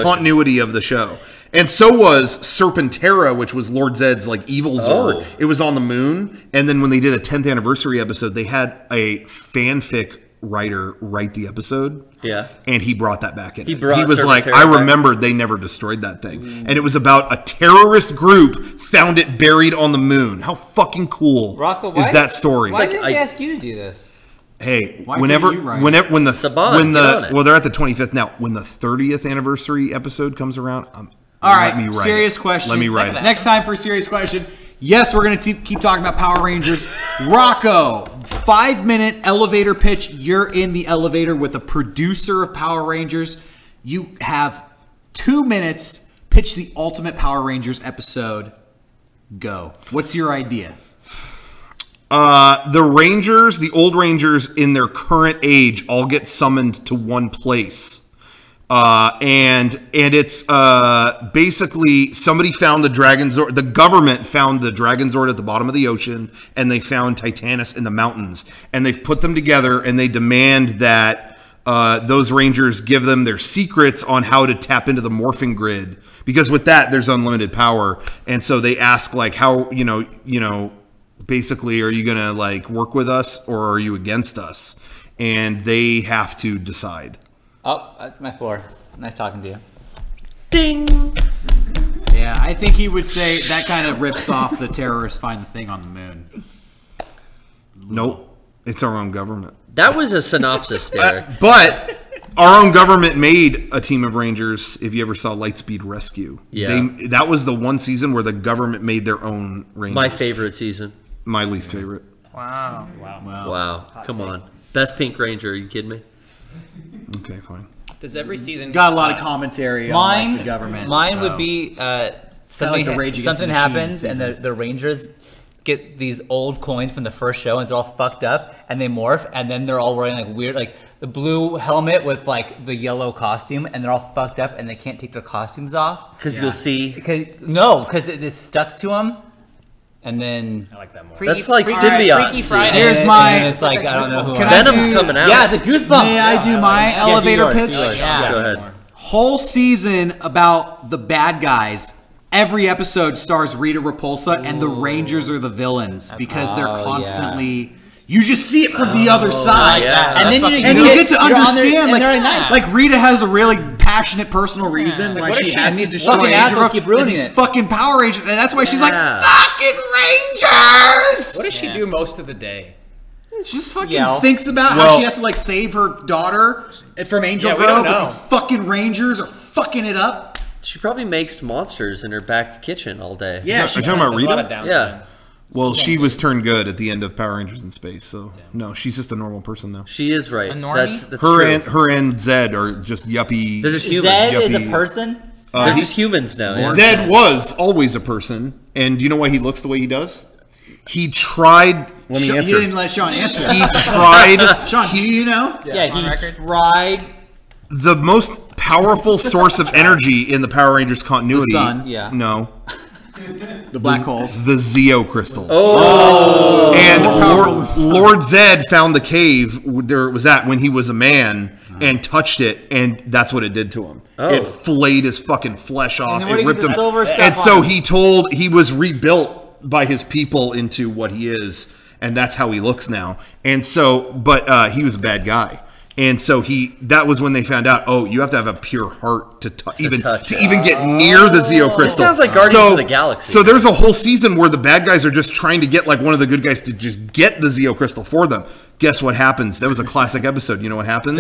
continuity of the show. And so was Serpentera, which was Lord Zedd's evil Zord. It was on the moon, and then when they did a 10th anniversary episode, they had a fanfic writer write the episode. And he brought that back in. He was like, I remembered they never destroyed that thing. And it was about a terrorist group found it buried on the moon. How fucking cool is that story? Why didn't they ask you to do this? Hey, when they're at the 25th now, when the 30th anniversary episode comes around, all right, serious question. Let me write it. Next time for a serious question. Yes, we're going to keep talking about Power Rangers. Rocco, 5-minute elevator pitch. You're in the elevator with a producer of Power Rangers. You have 2 minutes. Pitch the ultimate Power Rangers episode. Go. What's your idea? The Rangers, the old Rangers in their current age, all get summoned to one place. And it's basically somebody found the Dragon Zord. The government found the Dragon Zord at the bottom of the ocean, and they found Titanus in the mountains. And they've put them together, and they demand that those Rangers give them their secrets on how to tap into the morphing grid, because with that there's unlimited power. And so they ask how basically, are you gonna work with us or are you against us? And they have to decide. Oh, that's my floor. Nice talking to you. Ding. Yeah, I think he would say that kind of rips off the terrorists find the thing on the moon. Nope. It's our own government. That was a synopsis, Derek. But our own government made a team of Rangers, if you ever saw Lightspeed Rescue. That was the one season where the government made their own Rangers. My favorite season. My least favorite. Wow. Come on. Best Pink Ranger. Are you kidding me? Okay, fine. Does every season got a lot of commentary on the government? Mine would be something happens, and the Rangers get these old coins from the first show, and it's all fucked up, and they morph, and then they're all wearing like weird, like the blue helmet with like the yellow costume, and they're all fucked up, and they can't take their costumes off because you'll see. Because it's stuck to them, and then I like that more. That's like symbiote. Freaky Friday. Here's my. And it's like I don't know who. Venom's coming out. Yeah, the goosebumps. May I do my elevator pitch? Yeah. Go ahead. Whole season about the bad guys. Every episode stars Rita Repulsa, and the Rangers are the villains because they're constantly. You just see it from the other side, and then you get to understand. Like Rita has a really passionate personal reason why she has these fucking assholes keep ruining it. Fucking Power Rangers, and that's why she's like fucking Rangers. What does she do most of the day? She just fucking thinks about how she has to like save her daughter from Angel Grove, but these fucking Rangers are fucking it up. She probably makes monsters in her back kitchen all day. Yeah, you're talking about Rita? Yeah. Well, she was turned good at the end of Power Rangers in Space, so no, she's just a normal person now. She is right. That's her and Zed are just yuppie. They're just humans. Zed is a person? They're just humans now. Yeah. Zed was always a person, and do you know why he looks the way he does? He tried. Let me answer. You didn't let Sean answer. He tried. Sean, do you know? Yeah, he tried. The most powerful source of energy in the Power Rangers continuity. The sun. Yeah. No. The black holes. The Zeo crystal. Oh. And Lord Zed found the cave there it was at when he was a man and touched it, and that's what it did to him. It flayed his fucking flesh off. It ripped him. And so he was rebuilt by his people into what he is, and that's how he looks now. And so, but he was a bad guy. And so that was when they found out, oh, you have to have a pure heart to even get near the Zeo crystal. Sounds like Guardians of the Galaxy. So there's a whole season where the bad guys are just trying to get like one of the good guys to just get the Zeo crystal for them. Guess what happens? That was a classic episode. You know what happens?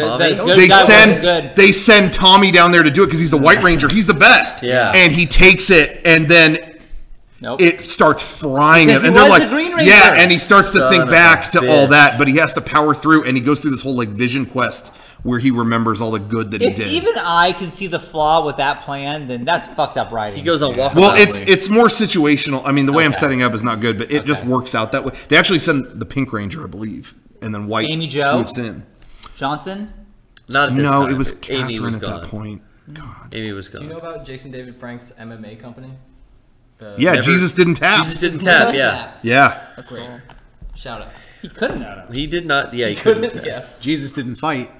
They send Tommy down there to do it because he's the White Ranger. He's the best. Yeah. And he takes it, and then it starts frying him, and they're like, yeah, and he starts to think back to all that, but he has to power through, and he goes through this whole like vision quest where he remembers all the good that he did. If even I can see the flaw with that plan, then that's fucked up writing. He goes on walk. Well, it's more situational. I mean, the way I'm setting up is not good, but it just works out that way. They actually send the Pink Ranger, I believe, and then White swoops in. Johnson? Not at this time, it was Catherine at that point. God. Amy was gone. Do you know about Jason David Frank's MMA company? Jesus didn't tap. Jesus didn't tap, Yeah. That's cool. Shout out. He couldn't. He did not. Yeah, he couldn't. Yeah. Jesus didn't fight.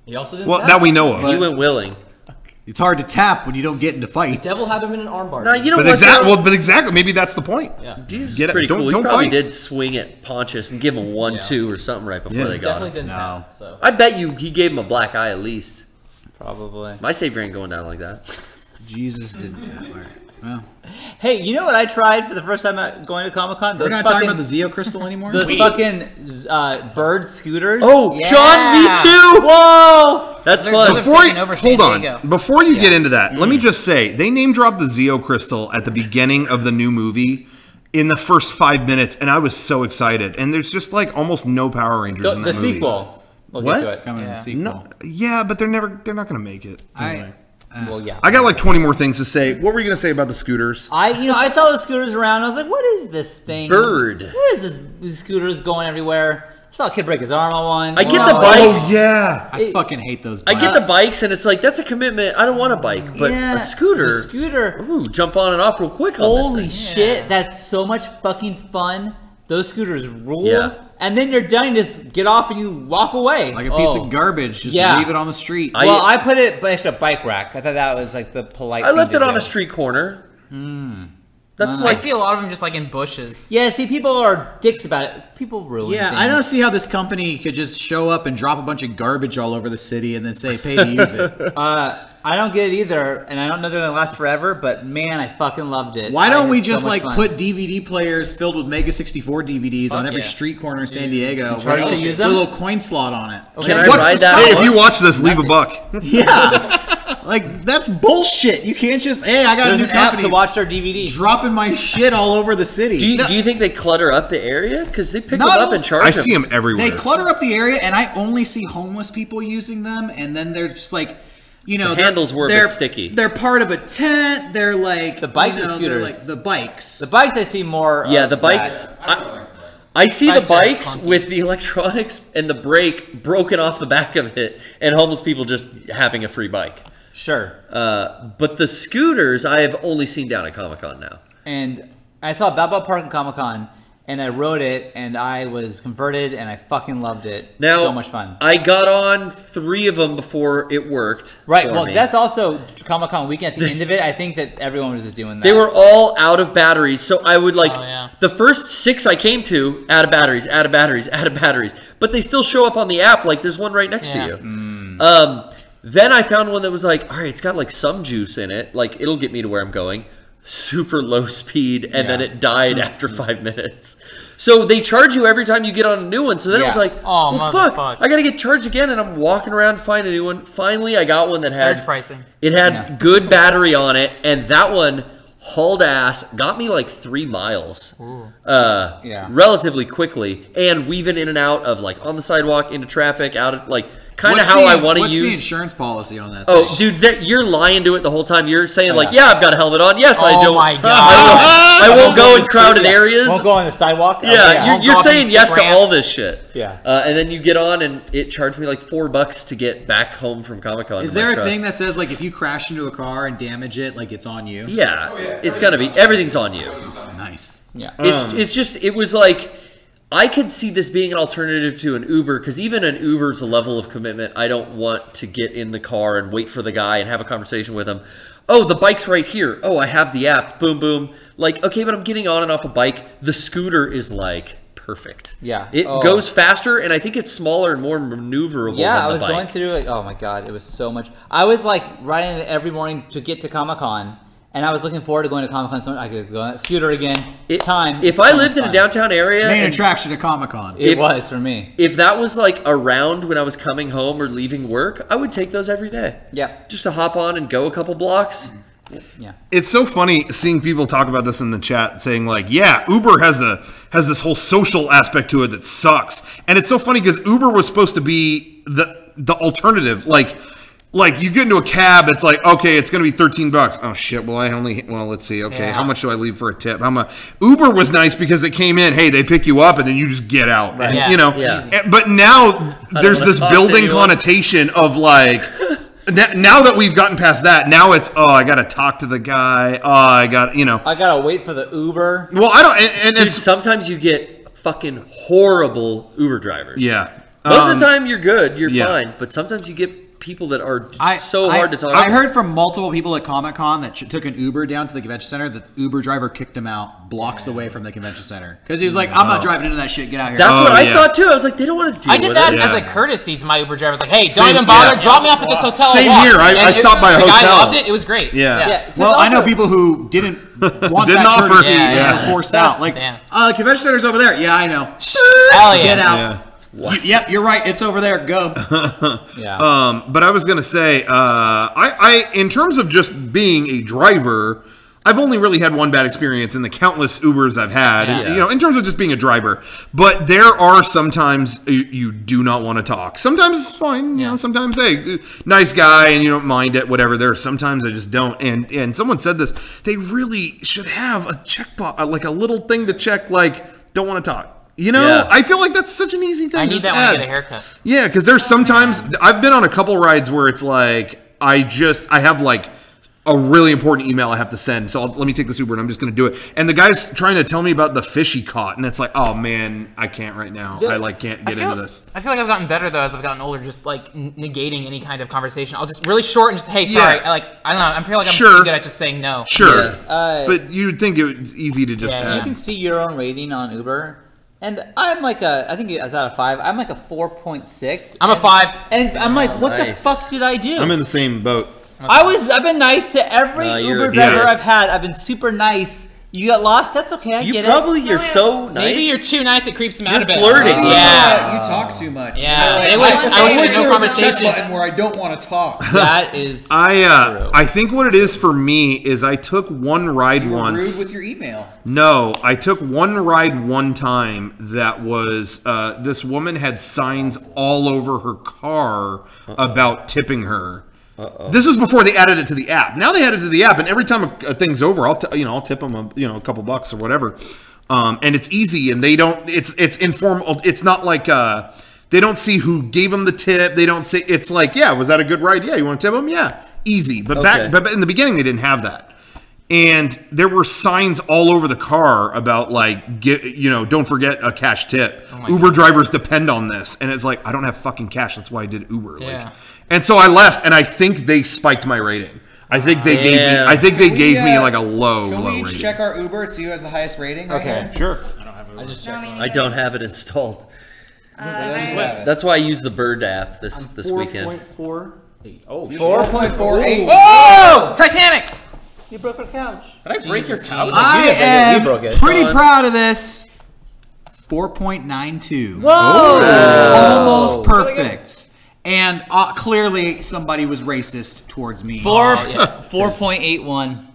He also didn't. Well, that we know of. He went willing. It's hard to tap when you don't get into fights. The devil had him in an armbar. No, you know but exactly. Maybe that's the point. Yeah. Jesus is pretty cool. He probably did swing at Pontius and give him 1-2 or something right before they got him. Definitely didn't tap. So I bet you he gave him a black eye at least. Probably. My savior ain't going down like that. Jesus didn't tap. Well. Hey, you know what I tried for the first time going to Comic-Con? We're not talking about the Zeo crystal anymore? Those fucking bird scooters. Oh, yeah. Sean, me too! Whoa! That's fun. Before you get into that, let me just say, they name dropped the Zeo crystal at the beginning of the new movie in the first 5 minutes, and I was so excited. And there's just like almost no Power Rangers in that movie. The sequel. We'll what? It's coming in the sequel. No, yeah, but they're not going to make it. Anyway. Well, yeah. I got like 20 more things to say. What were you going to say about the scooters? I saw the scooters around. I was like, what is this thing? Bird. Where is these scooters going everywhere? I saw a kid break his arm on one. I get the bikes. Oh, yeah. I fucking hate those bikes. I get the bikes, and it's like, that's a commitment. I don't want a bike, but a scooter. A scooter. Ooh, jump on and off real quick on this thing. Holy shit, that's so much fucking fun. Those scooters rule. Yeah. And then you're done, you just get off and you walk away. Like a piece of garbage, just leave it on the street. I put it next to a bike rack. I thought that was like the polite thing left it on a street corner. That's I see a lot of them just like in bushes. Yeah, see, people are dicks about it. People ruin things. I don't see how this company could just show up and drop a bunch of garbage all over the city and then say, pay to use it. I don't get it either, and I don't know they're gonna last forever, but man, I fucking loved it. Why don't we just like put DVD players filled with Mega64 DVDs on every street corner in San Diego? Charge to use them? A little coin slot on it. Okay. Can I ride that? Hey, if you watch this, leave a buck. Yeah. Like, that's bullshit. You can't just, hey, I got a new company to watch our DVD. Dropping my shit all over the city. Do you think they clutter up the area? Because they pick them up and charge them. I see them everywhere. They clutter up the area, and I only see homeless people using them, and then they're just like, You know, the handles were a bit sticky. They're part of a tent. They're like the bikes and scooters. Like the bikes. The bikes I see more. Yeah, the bikes. I see the bikes with the electronics and the brake broken off the back of it, and homeless people just having a free bike. Sure. But the scooters I have only seen down at Comic-Con now. And I saw Balboa Park at Comic-Con, and I rode it, and I was converted, and I fucking loved it. Now, so much fun. I got on 3 of them before it worked. Right, well, that's also Comic-Con weekend. At the end of it, I think that everyone was just doing that. They were all out of batteries, so I would the first 6 I came to, out of batteries, out of batteries, out of batteries. But they still show up on the app, like there's one right next to you. Then I found one that was like, all right, it's got like some juice in it, like it'll get me to where I'm going. Super low speed, and then it died after 5 minutes. So they charge you every time you get on a new one. So then it was like, oh, well, fuck, I gotta get charged again, and I'm walking around to find a new one. Finally, I got one that had surge pricing. It had good battery on it, and that one hauled ass, got me like 3 miles, relatively quickly, and weaving in and out of like on the sidewalk into traffic, out of like. Kind of how I want to use. What's the insurance policy on that? Oh, dude, you're lying to it the whole time. You're saying like, yeah, I've got a helmet on. Yes, I do. Oh my god! I won't go in crowded areas. Won't go on the sidewalk. Yeah, you're saying yes to all this shit. Yeah. And then you get on, and it charged me like $4 to get back home from Comic-Con. Is there a thing that says like if you crash into a car and damage it, like it's on you? Yeah, it's gotta be. Everything's on you. Nice. Yeah. It's just it was like. I could see this being an alternative to an Uber, because even an Uber's a level of commitment. I don't want to get in the car and wait for the guy and have a conversation with him. Oh, the bike's right here. Oh, I have the app. Boom, boom. Like, okay, but I'm getting on and off a bike. The scooter is like perfect. Yeah. It goes faster, and I think it's smaller and more maneuverable than the bike. I was going through it. Oh my god, it was so much. I was like riding it every morning to get to Comic-Con. And I was looking forward to going to Comic-Con, so I could go on that scooter again. If I lived in a downtown area... Main attraction of Comic-Con. It was for me. If that was like around when I was coming home or leaving work, I would take those every day. Yeah. Just to hop on and go a couple blocks. Yeah. It's so funny seeing people talk about this in the chat, saying like, yeah, Uber has this whole social aspect to it that sucks. And it's so funny because Uber was supposed to be the alternative. Like you get into a cab, it's like, okay, it's going to be $13. Oh shit. Well, let's see. Okay. How much do I leave for a tip? Uber was nice because it came in, hey, they pick you up and then you just get out. Right. And, you know, but now there's this building connotation of like, now that we've gotten past that, now it's, I got to talk to the guy. I got to wait for the Uber. Well, I don't, and sometimes you get fucking horrible Uber drivers. Yeah. Most of the time you're good, you're fine, but sometimes you get people that are so hard to talk to. I heard from multiple people at Comic-Con that took an Uber down to the convention center. The Uber driver kicked him out blocks away from the convention center because he was like, "I'm not driving into that shit. Get out here." That's what I thought too. I was like, they don't want to do. I did that as a courtesy to my Uber driver. I was like, "Hey, don't even bother. Drop me off at this hotel." Same here. I stopped by a hotel. The guy loved it. It was great. Yeah. Well, I know people who didn't want that courtesy and were forced out. Like, convention center's over there. Yeah, I know. Hell yeah. Get out. Yep, you're right. It's over there. Go. But I was gonna say, I in terms of just being a driver, I've only really had one bad experience in the countless Ubers I've had. You know, in terms of just being a driver. But there are sometimes you do not want to talk. Sometimes it's fine. You know, sometimes hey, nice guy, and you don't mind it. Whatever. There are sometimes I just don't. And someone said this. They really should have a checkbox, like a little thing to check, like don't want to talk. You know, I feel like that's such an easy thing. I need that when I get a haircut. Yeah, because there's sometimes I've been on a couple rides where it's like I have like a really important email I have to send, so let me take this Uber and I'm just going to do it. And the guy's trying to tell me about the fish he caught, and it's like, oh man, I can't right now. I like can't get into this. I feel like I've gotten better though as I've gotten older, just like negating any kind of conversation. I'll just really short and just, hey, sorry. I don't know. I feel like I'm pretty good at just saying no. Sure, but you'd think it was easy to just. You can see your own rating on Uber. And I'm like I think it's out of 5. I'm like a 4.6. I'm a 5. And I'm like, what the fuck did I do? I'm in the same boat. I've been nice to every Uber driver I've had. I've been super nice. You got lost? That's okay. I get it. You're so nice. Maybe you're too nice. It creeps them out a bit. Flirting. You talk too much. Yeah. Like, I wish there was no conversation. Button where I don't want to talk. That is. I think what it is for me is I took one ride once. Rude with your email. No, I took one ride one time that was this woman had signs all over her car about tipping her. This was before they added it to the app. Now they added it to the app, and every time a thing's over, I'll tip them a couple bucks or whatever. And it's easy, and they don't. It's informal. It's not like they don't see who gave them the tip. They don't say it's like, yeah, was that a good ride? Yeah, you want to tip them? Yeah, easy. But but in the beginning they didn't have that. And there were signs all over the car about like, don't forget a cash tip. Uber drivers depend on this. And it's like, I don't have fucking cash. That's why I did Uber. Yeah. Like, and so I left, and I think they spiked my rating. I think they gave me. I think they gave me like a low Can we rating. check our Uber? See who has the highest rating. Okay, sure. I don't have Uber. I just checked. I don't have it installed. That's why I used the Bird app this weekend. 4.48. Oh, 4.48. Whoa! Titanic! You broke our couch. Did I break your couch? I am pretty proud of this. 4.92. Whoa! Almost perfect. And clearly somebody was racist towards me. 4.81.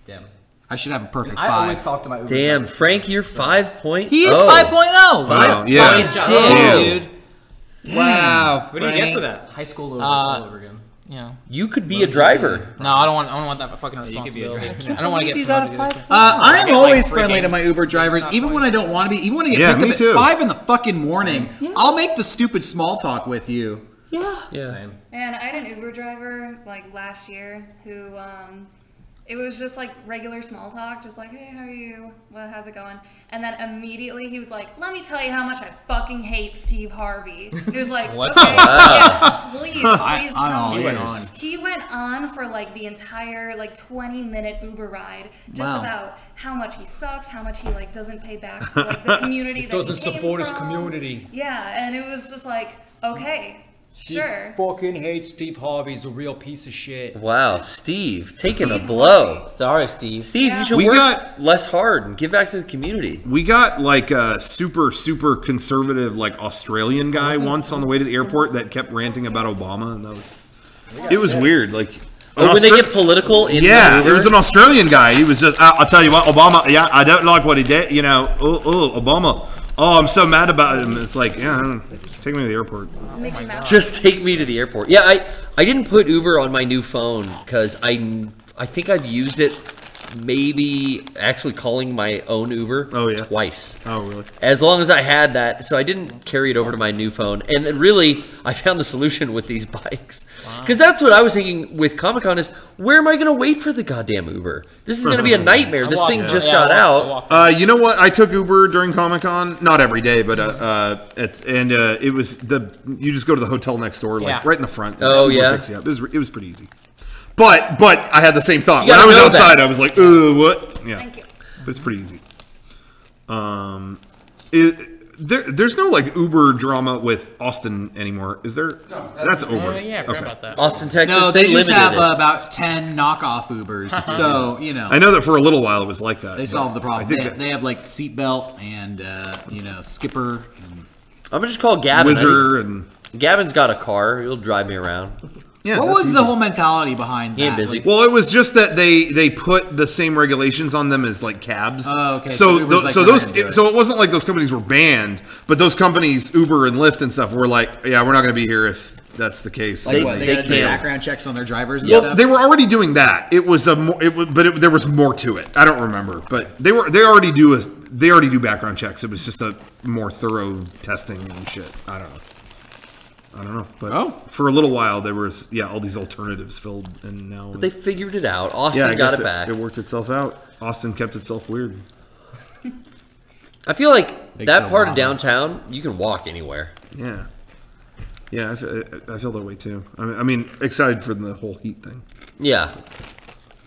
Damn. I should have a perfect 5. I always talk to my Uber Damn, drivers. Frank, you're 5.0. He is 5.0. Wow, yeah. Damn, dude. Wow. What do you get for that? High school all over again. Yeah. You could be a driver. No, I don't want that fucking responsibility. I don't want to get promoted to this. I'm always friendly to my Uber drivers, even when I don't want to be. Even when I get picked up at 5 in the fucking morning, I'll make the stupid small talk with you. Yeah. Same. And I had an Uber driver like last year who it was just like regular small talk, just like, hey, how are you? Well, how's it going? And then immediately he was like, let me tell you how much I fucking hate Steve Harvey. And he was like, What? okay, yeah, please tell me. on. He went on for like the entire like 20-minute Uber ride just about how much he sucks, how much he like doesn't pay back to like the community that Doesn't he came support his from. community. Yeah, and it was just like, okay. Sure. Fucking hate Steve Harvey's a real piece of shit. Wow, Steve, taking a blow. Sorry, Steve. Steve, you should work less hard and give back to the community. We got like a super conservative like Australian guy once on the way to the airport that kept ranting about Obama, and it was weird. Like, when they get political, there was an Australian guy. He was just, I'll tell you what, Obama. Yeah, I don't like what he did. Obama. Oh, I'm so mad about him. It's like, just take me to the airport. Just take me to the airport. Yeah, I didn't put Uber on my new phone because I think I've used it maybe actually calling my own Uber twice. Oh, really? As long as I had that. So I didn't carry it over to my new phone. And then really, I found the solution with these bikes. Because that's what I was thinking with Comic-Con is, where am I going to wait for the goddamn Uber? This is going to be a nightmare. This thing just got out. You know what? I took Uber during Comic-Con. Not every day, but it was you just go to the hotel next door, like right in the front. Oh, yeah? It was pretty easy. But I had the same thought. When I was outside, I was like, what? Yeah. Thank you. But it's pretty easy. There's no like Uber drama with Austin anymore, is there? No, that's over. Yeah, I forgot about that. Austin, Texas. No, they just have about 10 knockoff Ubers. So I know that for a little while it was like that. They solved the problem. They have like seatbelt and skipper. And I'm gonna just call Gavin. Whizzer Gavin's got a car. He'll drive me around. Yeah, what was the whole mentality behind that? Busy. Like, well, it was just that they put the same regulations on them as like cabs. Oh, okay. So it wasn't like those companies were banned, but those companies, Uber and Lyft and stuff, were like, yeah, we're not going to be here if that's the case. Like they got to do background checks on their drivers and stuff? They were already doing that. There was more to it. I don't remember, but they already do background checks. It was just a more thorough testing and shit. I don't know, but for a little while there was all these alternatives filled, and now they figured it out. Austin got it back. It worked itself out. Austin kept itself weird. I feel like that part of downtown you can walk anywhere. Yeah, I feel that way too. I mean, excited for the whole heat thing. Yeah,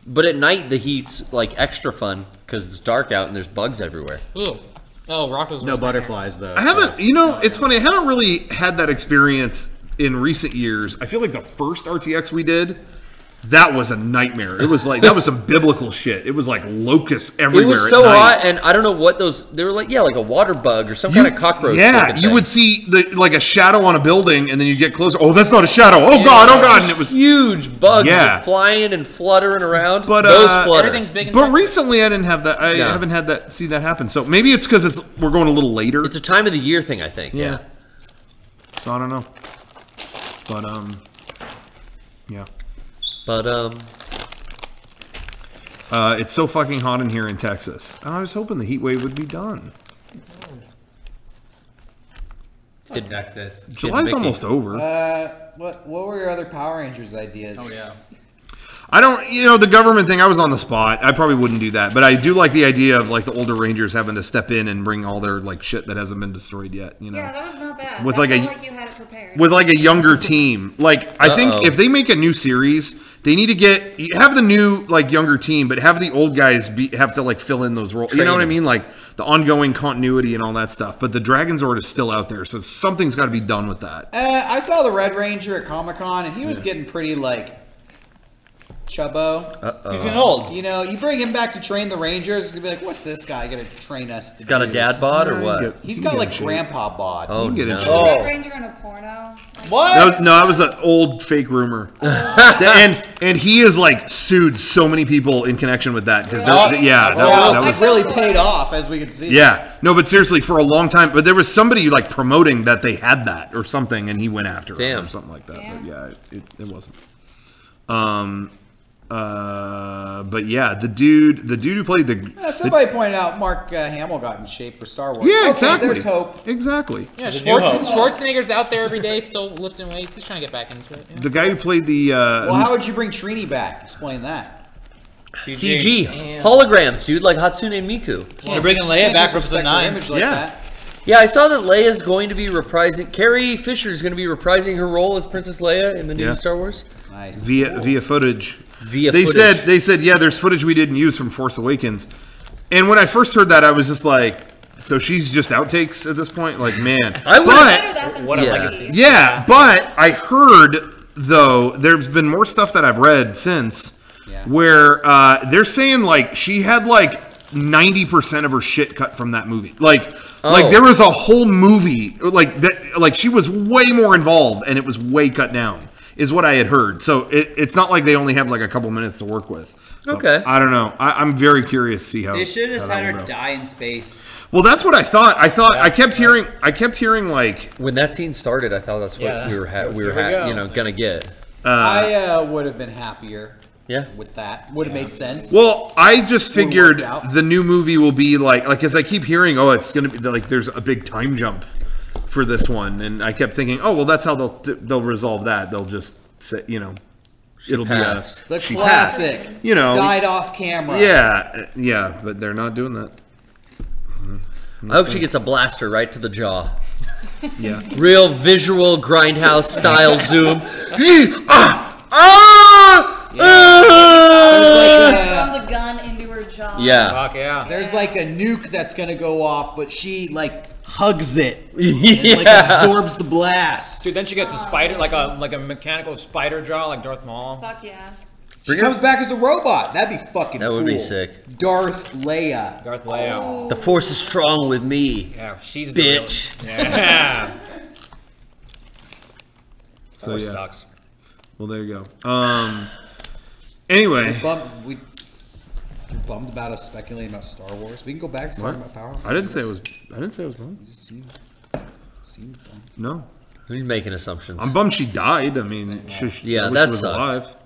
but at night the heat's like extra fun because it's dark out and there's bugs everywhere. Ooh. Oh, Rocco's no butterflies though. I haven't. It's funny. I haven't really had that experience in recent years. I feel like the first RTX we did, that was a nightmare. It was like that was some biblical shit. It was like locusts everywhere. It was so hot, and I don't know what those. They were like, like a water bug or some kind of cockroach. Yeah, you would see like a shadow on a building, and then you get closer. Oh, that's not a shadow. Oh God! And it was huge bugs flying and fluttering around. But those flutter. Everything's big. But recently, I didn't have that. I haven't had see that happen. So maybe it's because we're going a little later. It's a time of the year thing, I think. Yeah. So I don't know. But yeah. But it's so fucking hot in here in Texas. I was hoping the heat wave would be done. In Texas. July's almost over. What were your other Power Rangers ideas? Oh yeah. I don't, the government thing, I was on the spot. I probably wouldn't do that. But I do like the idea of, like, the older Rangers having to step in and bring all their, like, shit that hasn't been destroyed yet, Yeah, that was not bad. With, like, like, like you had it prepared. with, like, a younger team. Like, I think if they make a new series, they need to have the new, like, younger team, but have the old guys have to, like, fill in those roles. You know what I mean? Like, the ongoing continuity and all that stuff. But the Dragon Zord is still out there, so something's got to be done with that. I saw the Red Ranger at Comic-Con, and he was getting pretty, like, chubbo. He's getting old. You bring him back to train the Rangers, he's gonna be like, what's this guy gonna train us to He's got a dad bod or what? He's got, like, grandpa bod. Oh, no. Red Ranger in a porno. What? That was an old fake rumor. and he has, like, sued so many people in connection with that. Because that was really paid off, as we can see. Yeah. No, but seriously, for a long time. But there was somebody, like, promoting that they had that or something, and he went after him or something like that. Damn. But yeah, it wasn't. But yeah, the dude who played somebody pointed out Mark Hamill got in shape for Star Wars. Yeah, exactly. There's hope. Exactly. Yeah, Schwarzenegger's out there every day, still lifting weights. He's trying to get back into it. Yeah. The guy who played the. Well, how would you bring Trini back? Explain that. CG. Holograms, dude, like Hatsune Miku. They're bringing Leia back from episode 9. Yeah, I saw that Leia's going to be reprising. Carrie Fisher is going to be reprising her role as Princess Leia in the new Star Wars. Nice. Via footage. They said, yeah, there's footage we didn't use from Force Awakens. And when I first heard that, I was just like, so she's just outtakes at this point? Like, man. What a legacy. Yeah, but I heard, though, there's been more stuff that I've read since where they're saying, like, she had, like, 90% of her shit cut from that movie. Like there was a whole movie, like she was way more involved, and it was way cut down. Is what I had heard. So it's not like they only have like a couple minutes to work with. So, I don't know. I'm very curious to see how they should have had her die in space. Well, that's what I thought. I kept hearing like when that scene started. I thought that's what we were gonna get. I would have been happier. Yeah, with that would have made sense. Well, I just figured the new movie will be like as I keep hearing, it's gonna be like there's a big time jump for this one, and I kept thinking, that's how they'll resolve that. They'll just say, it'll be the classic, died off camera. Yeah, but they're not doing that. I hope she gets a blaster right to the jaw. Yeah, real visual grindhouse style zoom. From the gun into her jaw. Yeah. Fuck yeah. There's like a nuke that's gonna go off, but she like hugs it. And, like absorbs the blast. Dude, then she gets a spider, like a mechanical spider jaw, like Darth Maul. Fuck yeah. She comes back as a robot. That'd be fucking cool. That would be sick. Darth Leia. Oh. The Force is strong with me. Yeah, she's bitch. Yeah. So yeah. Sucks. Well, there you go. Anyway. You're bummed about us speculating about Star Wars. We can go back to talking about Power. I didn't say it was bummed. It just seemed fun. No. Who's making assumptions? I'm bummed she died. I mean, that she was alive.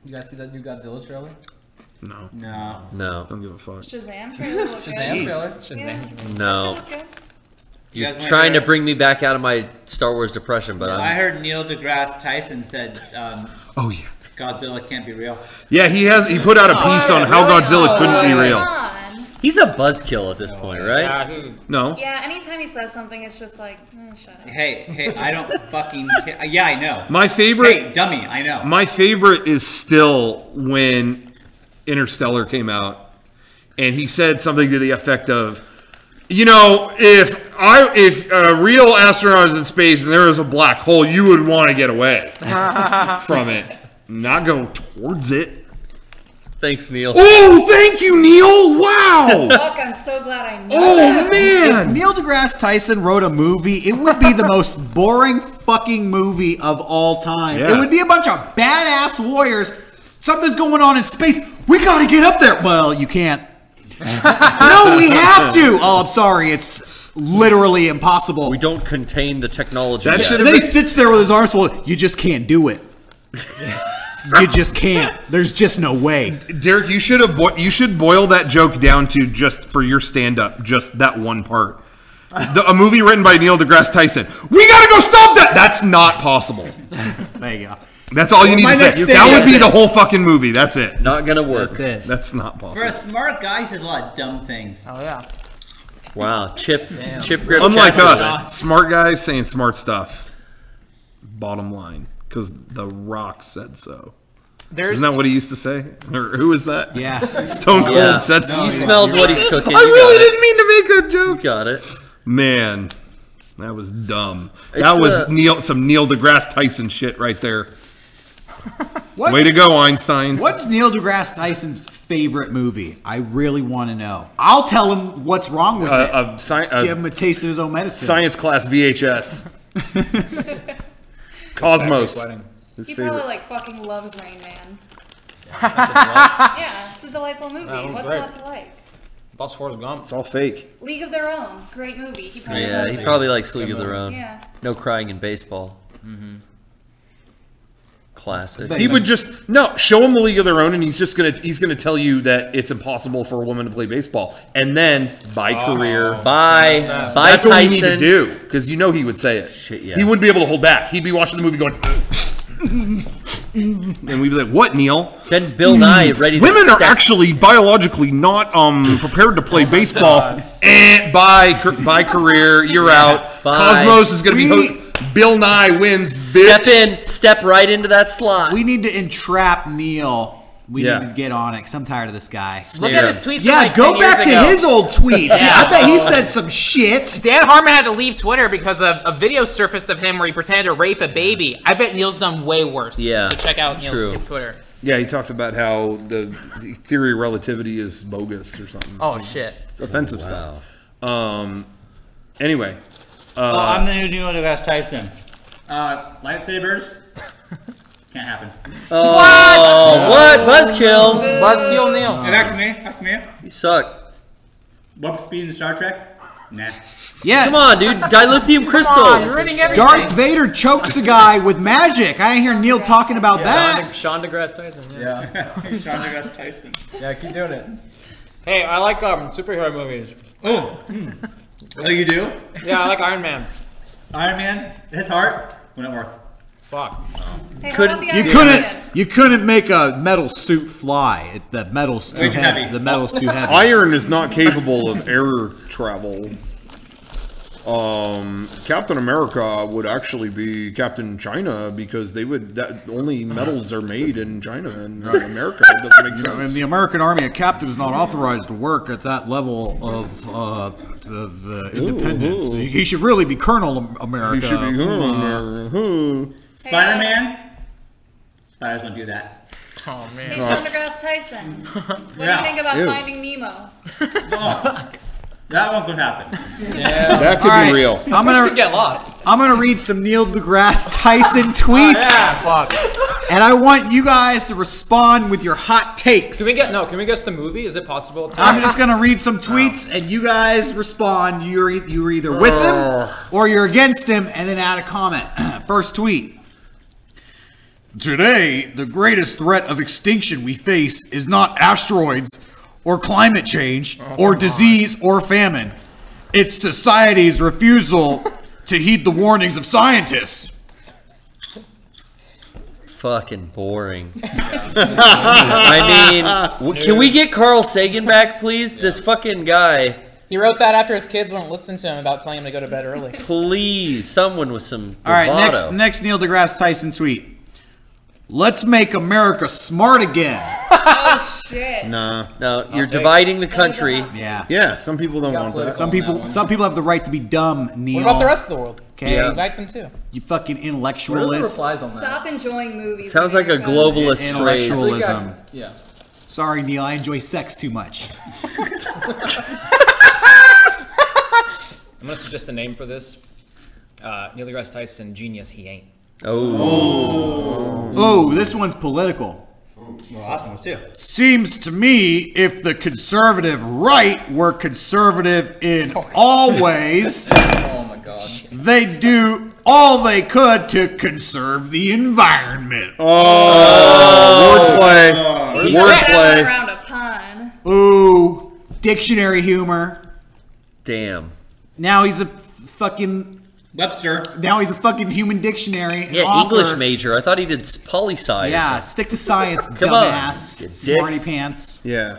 You guys see that new Godzilla trailer? No. Don't give a fuck. Shazam trailer. Shazam. No. You're trying to bring me back out of my Star Wars depression, but I heard Neil deGrasse Tyson said, "Oh yeah, Godzilla can't be real." Yeah, he put out a piece on how Godzilla couldn't be real. He's a buzzkill at this point, right? No. Yeah, anytime he says something, it's just like, shut up. Hey, I don't fucking care. Yeah, I know. My favorite... Hey, dummy, I know. My favorite is still when Interstellar came out, and he said something to the effect of, if a real astronaut was in space and there was a black hole, you would want to get away from it, not go towards it. Thanks, Neil. Oh, thank you, Neil. Wow. Fuck, I'm so glad I know that. Man. If Neil deGrasse Tyson wrote a movie, it would be the most boring fucking movie of all time. Yeah. It would be a bunch of badass warriors. Something's going on in space. We got to get up there. Well, you can't. No, we have to. Oh, I'm sorry. It's literally impossible. We don't contain the technology. That and then he sits there with his arms full. You just can't do it. You just can't. There's just no way. Derek, you should boil that joke down to just for your stand-up, just that one part. A movie written by Neil deGrasse Tyson. We gotta go stop that! That's not possible. There you go. That's all you need to say. That would be the whole fucking movie. That's it. Not gonna work. That's it. That's not possible. For a smart guy, he says a lot of dumb things. Oh, yeah. Wow. Chip grip. Unlike us, smart guys saying smart stuff. Bottom line. Because The Rock said so. Isn't that what he used to say? Or who is that? Yeah. Stone Cold said so. You smelled what he's cooking. I really didn't mean to make that joke. You got it. Man, that was dumb. That was some Neil deGrasse Tyson shit right there. Way to go, Einstein. What's Neil deGrasse Tyson's favorite movie? I really want to know. I'll tell him what's wrong with it. Give him a taste of his own medicine. Science class VHS. Cosmos. He probably like fucking loves Rain Man. Yeah, it's a delightful movie. What's not to like? Boss Forrest Gump. It's all fake. League of Their Own, great movie. He probably likes League of Their Own. Yeah. No crying in baseball. Classic. He would just show him a League of Their Own, and he's gonna tell you that it's impossible for a woman to play baseball, and then career. Bye. That's what we need to do, because he would say it. Shit, yeah. He wouldn't be able to hold back. He'd be watching the movie going, and we'd be like, "What, Neil?" Then Bill Nye ready to Women are actually biologically not prepared to play baseball. Bye career. You're out. Bye. Cosmos is gonna be. Bill Nye wins, bitch. Step right into that slot. We need to entrap Neil. We need to get on it because I'm tired of this guy. Look at his tweets. Yeah, from go 10 back years to ago. his old tweets. I bet he said some shit. Dan Harmon had to leave Twitter because of a video surfaced of him where he pretended to rape a baby. I bet Neil's done way worse. Yeah, so check out Neil's Twitter. Yeah, he talks about how the theory of relativity is bogus or something. Oh shit, it's offensive stuff. Anyway, I'm the new Neil deGrasse Tyson. Lightsabers can't happen. What? Buzzkill. Buzzkill Neil. Hey, back to me. You suck. Warp speed in Star Trek? Nah. Yeah. Come on, dude. Dilithium crystals. You're ruining everything. Darth Vader chokes a guy with magic. I didn't hear Neil talking about that. Sean deGrasse Tyson. Yeah. Sean deGrasse Tyson. Yeah, keep doing it. Hey, I like superhero movies. Oh, you do? Yeah, I like Iron Man. Iron Man, his heart wouldn't work. Fuck. Hey, You couldn't make a metal suit fly. The metal's too heavy. The metal's too heavy. Iron is not capable of air travel. Captain America would actually be Captain China because only metals are made in China and America. It doesn't make sense. In the American Army, a captain is not authorized to work at that level of independence. He should really be Colonel America. He should be Colonel America. Spider-Man? Spiders don't do that. Oh man. Hey, Sean deGrasse Tyson. What do you think about Finding Nemo? That one could happen. Yeah. That could be real. I'm gonna get lost. I'm gonna read some Neil deGrasse Tyson tweets. Fuck. And I want you guys to respond with your hot takes. Can we guess the movie? Is it possible to I'm just gonna read some tweets and you guys respond. You're either with him or you're against him, and then add a comment. First tweet. Today, the greatest threat of extinction we face is not asteroids or climate change or disease or famine. It's society's refusal to heed the warnings of scientists. Fucking boring. I mean, can we get Carl Sagan back, please? This fucking guy. He wrote that after his kids wouldn't listen to him about telling him to go to bed early. Please, someone with some bravado. All right, next Neil deGrasse Tyson tweet. Let's make America smart again. Oh shit. Nah. No, you're dividing the country. Yeah. Some people don't want that. Some people have the right to be dumb, Neil. What about the rest of the world? Okay. Yeah. Invite them too. You fucking intellectualist. Stop enjoying movies. Sounds like a globalist intellectualism. phrase. Yeah. Sorry, Neil. I enjoy sex too much. I'm gonna suggest a name for this. Neil deGrasse Tyson, genius. He ain't. Oh, this one's political. Well, last one was too. Seems to me if the conservative right were conservative in all ways, Oh my god. they'd do all they could to conserve the environment. Wordplay. Wordplay. Around a pun. Ooh, dictionary humor. Damn. Now he's a fucking Webster. Now he's a fucking human dictionary. Yeah, author. English major. I thought he did poli-sci. Yeah, stick to science, Come dumbass. on, Smarty pants. Yeah.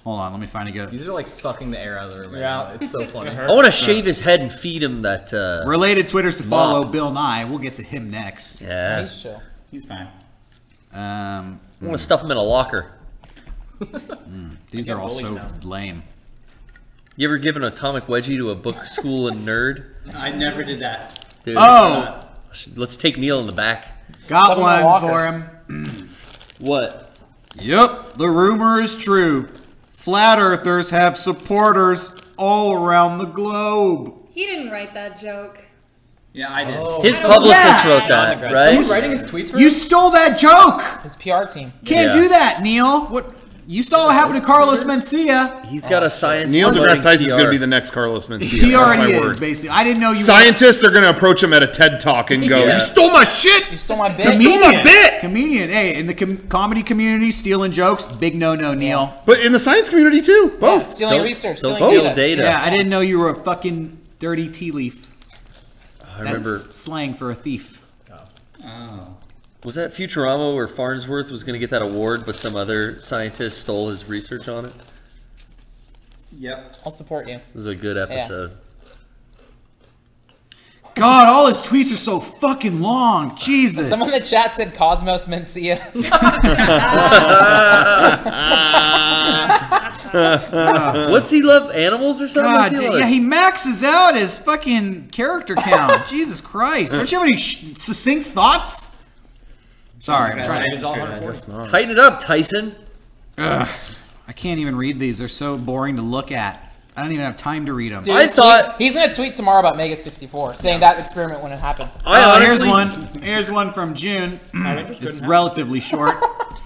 Hold on, let me find a good. These are like sucking the air out of the room right now. It's so funny. I want to shave his head and feed him that. Related Twitters to follow, Bill Nye. We'll get to him next. Yeah. He's chill. He's fine. I want to stuff him in a locker. These are all so lame. You ever given an atomic wedgie to a book school and nerd? I never did that. Dude, Oh! Let's take Neil in the back. Got one for him. What? Yep, the rumor is true. Flat Earthers have supporters all around the globe. He didn't write that joke. Yeah, I did. Oh. His publicist wrote that, right? Someone's writing his tweets for You him? stole that joke! His PR team. Can't do that, Neil. What? You saw what happened to Carlos Mencia. He's got a science. Neil deGrasse Tyson is PR. going to be the next Carlos Mencia. He already is, word. basically. I didn't know you. Scientists are going to approach him at a TED Talk and go, "You stole my shit! You stole my bit. You stole my bit!" Comedian. Hey, in the comedy community, stealing jokes, big no-no, Neil. But in the science community too, both. Yeah, stealing research, Don't stealing steal data. Yeah, I didn't know you were a fucking dirty tea leaf. I remember. That's slang for a thief. Oh. Was that Futurama where Farnsworth was going to get that award, but some other scientist stole his research on it? Yep. I'll support you. This is a good episode. God, all his tweets are so fucking long. Jesus. Someone in the chat said Cosmos Mencia. What's he love? Animals or something? God, yeah, he maxes out his fucking character count. Jesus Christ. Don't you have any succinct thoughts? Sorry, I'm trying to... Tighten it up, Tyson. Ugh, I can't even read these. They're so boring to look at. I don't even have time to read them. Dude, he's gonna tweet tomorrow about Mega64, saying that experiment wouldn't happen. Here's one. Here's one from June. It's relatively short.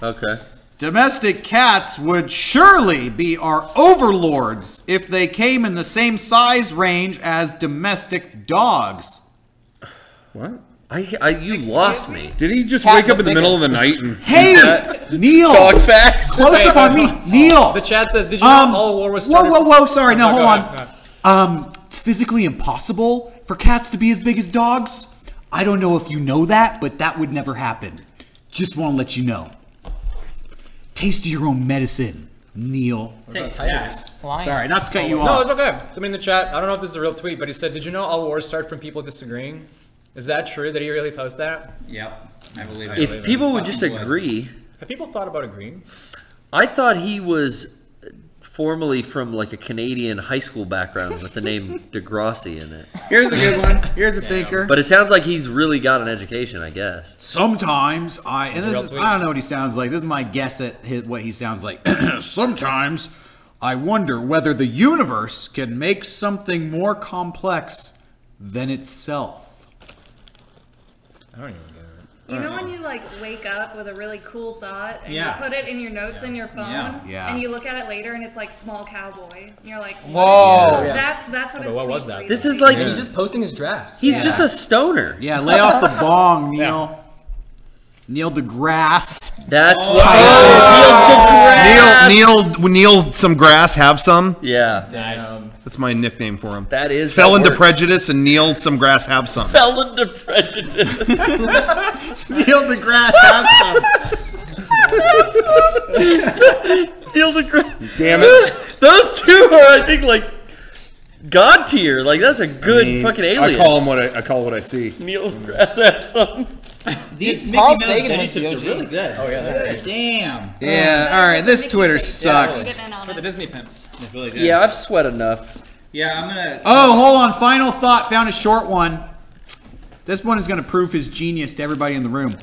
Okay. Domestic cats would surely be our overlords if they came in the same size range as domestic dogs. What? You lost me. Did he just wake up in the middle of the night and... Hey, Neil! Dog facts? Close up on me, Neil! The chat says, did you know all war was started? Whoa, sorry, no, hold on. It's physically impossible for cats to be as big as dogs. I don't know if you know that, but that would never happen. Just want to let you know. Taste of your own medicine, Neil. Sorry, not to cut you off. No, it's okay. Somebody in the chat, I don't know if this is a real tweet, but he said, did you know all wars start from people disagreeing? Is that true? Did he really post that? Yep, I believe it. If people would just agree... Have people thought about agreeing? I thought he was formerly from like a Canadian high school background with the name Degrassi in it. Here's a good one. Here's a thinker. But it sounds like he's really got an education, I guess. Sometimes I don't know what he sounds like. This is my guess at what he sounds like. Sometimes I wonder whether the universe can make something more complex than itself. I don't even get it. You know when you like wake up with a really cool thought and Yeah. you put it in your notes in your phone Yeah. and you look at it later and it's like small cowboy and you're like, Whoa. yeah. That's what his what was tweets that? read This like. is like... He's just posting his drafts. He's just a stoner. Yeah, lay off the bong, Neil. Neil deGrasse. That's Neil, some grass, have some. Yeah. That's my nickname for him. That is. Fell into prejudice and Neil, some grass, have some. Fell into prejudice. Neil deGrasse have some. Neil deGrasse. Damn it. Those two are, I think, like God tier. Like that's a good fucking alien. I call what I see. Neil deGrasse have some. These Carl Mickey Sagan Mouse was the chips are OG. really good. Oh, yeah, they're great. Damn. Yeah, all right. This Twitter sucks. For the Disney pimps. It's really good. Yeah, I've sweat enough. Yeah, I'm gonna. Oh, hold on. Final thought. Found a short one. This one is going to prove his genius to everybody in the room.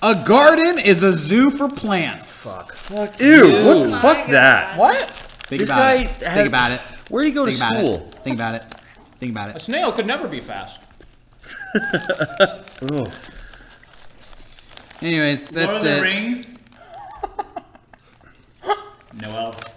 A garden is a zoo for plants. Fuck. Ew, what the my fuck God. that? What? Think This about guy it. had- Think about it. Where do you go to Think about school? it. Think about it. Think about A it. snail could never be fast. Anyways, that's Lord of the it. Rings. No elves.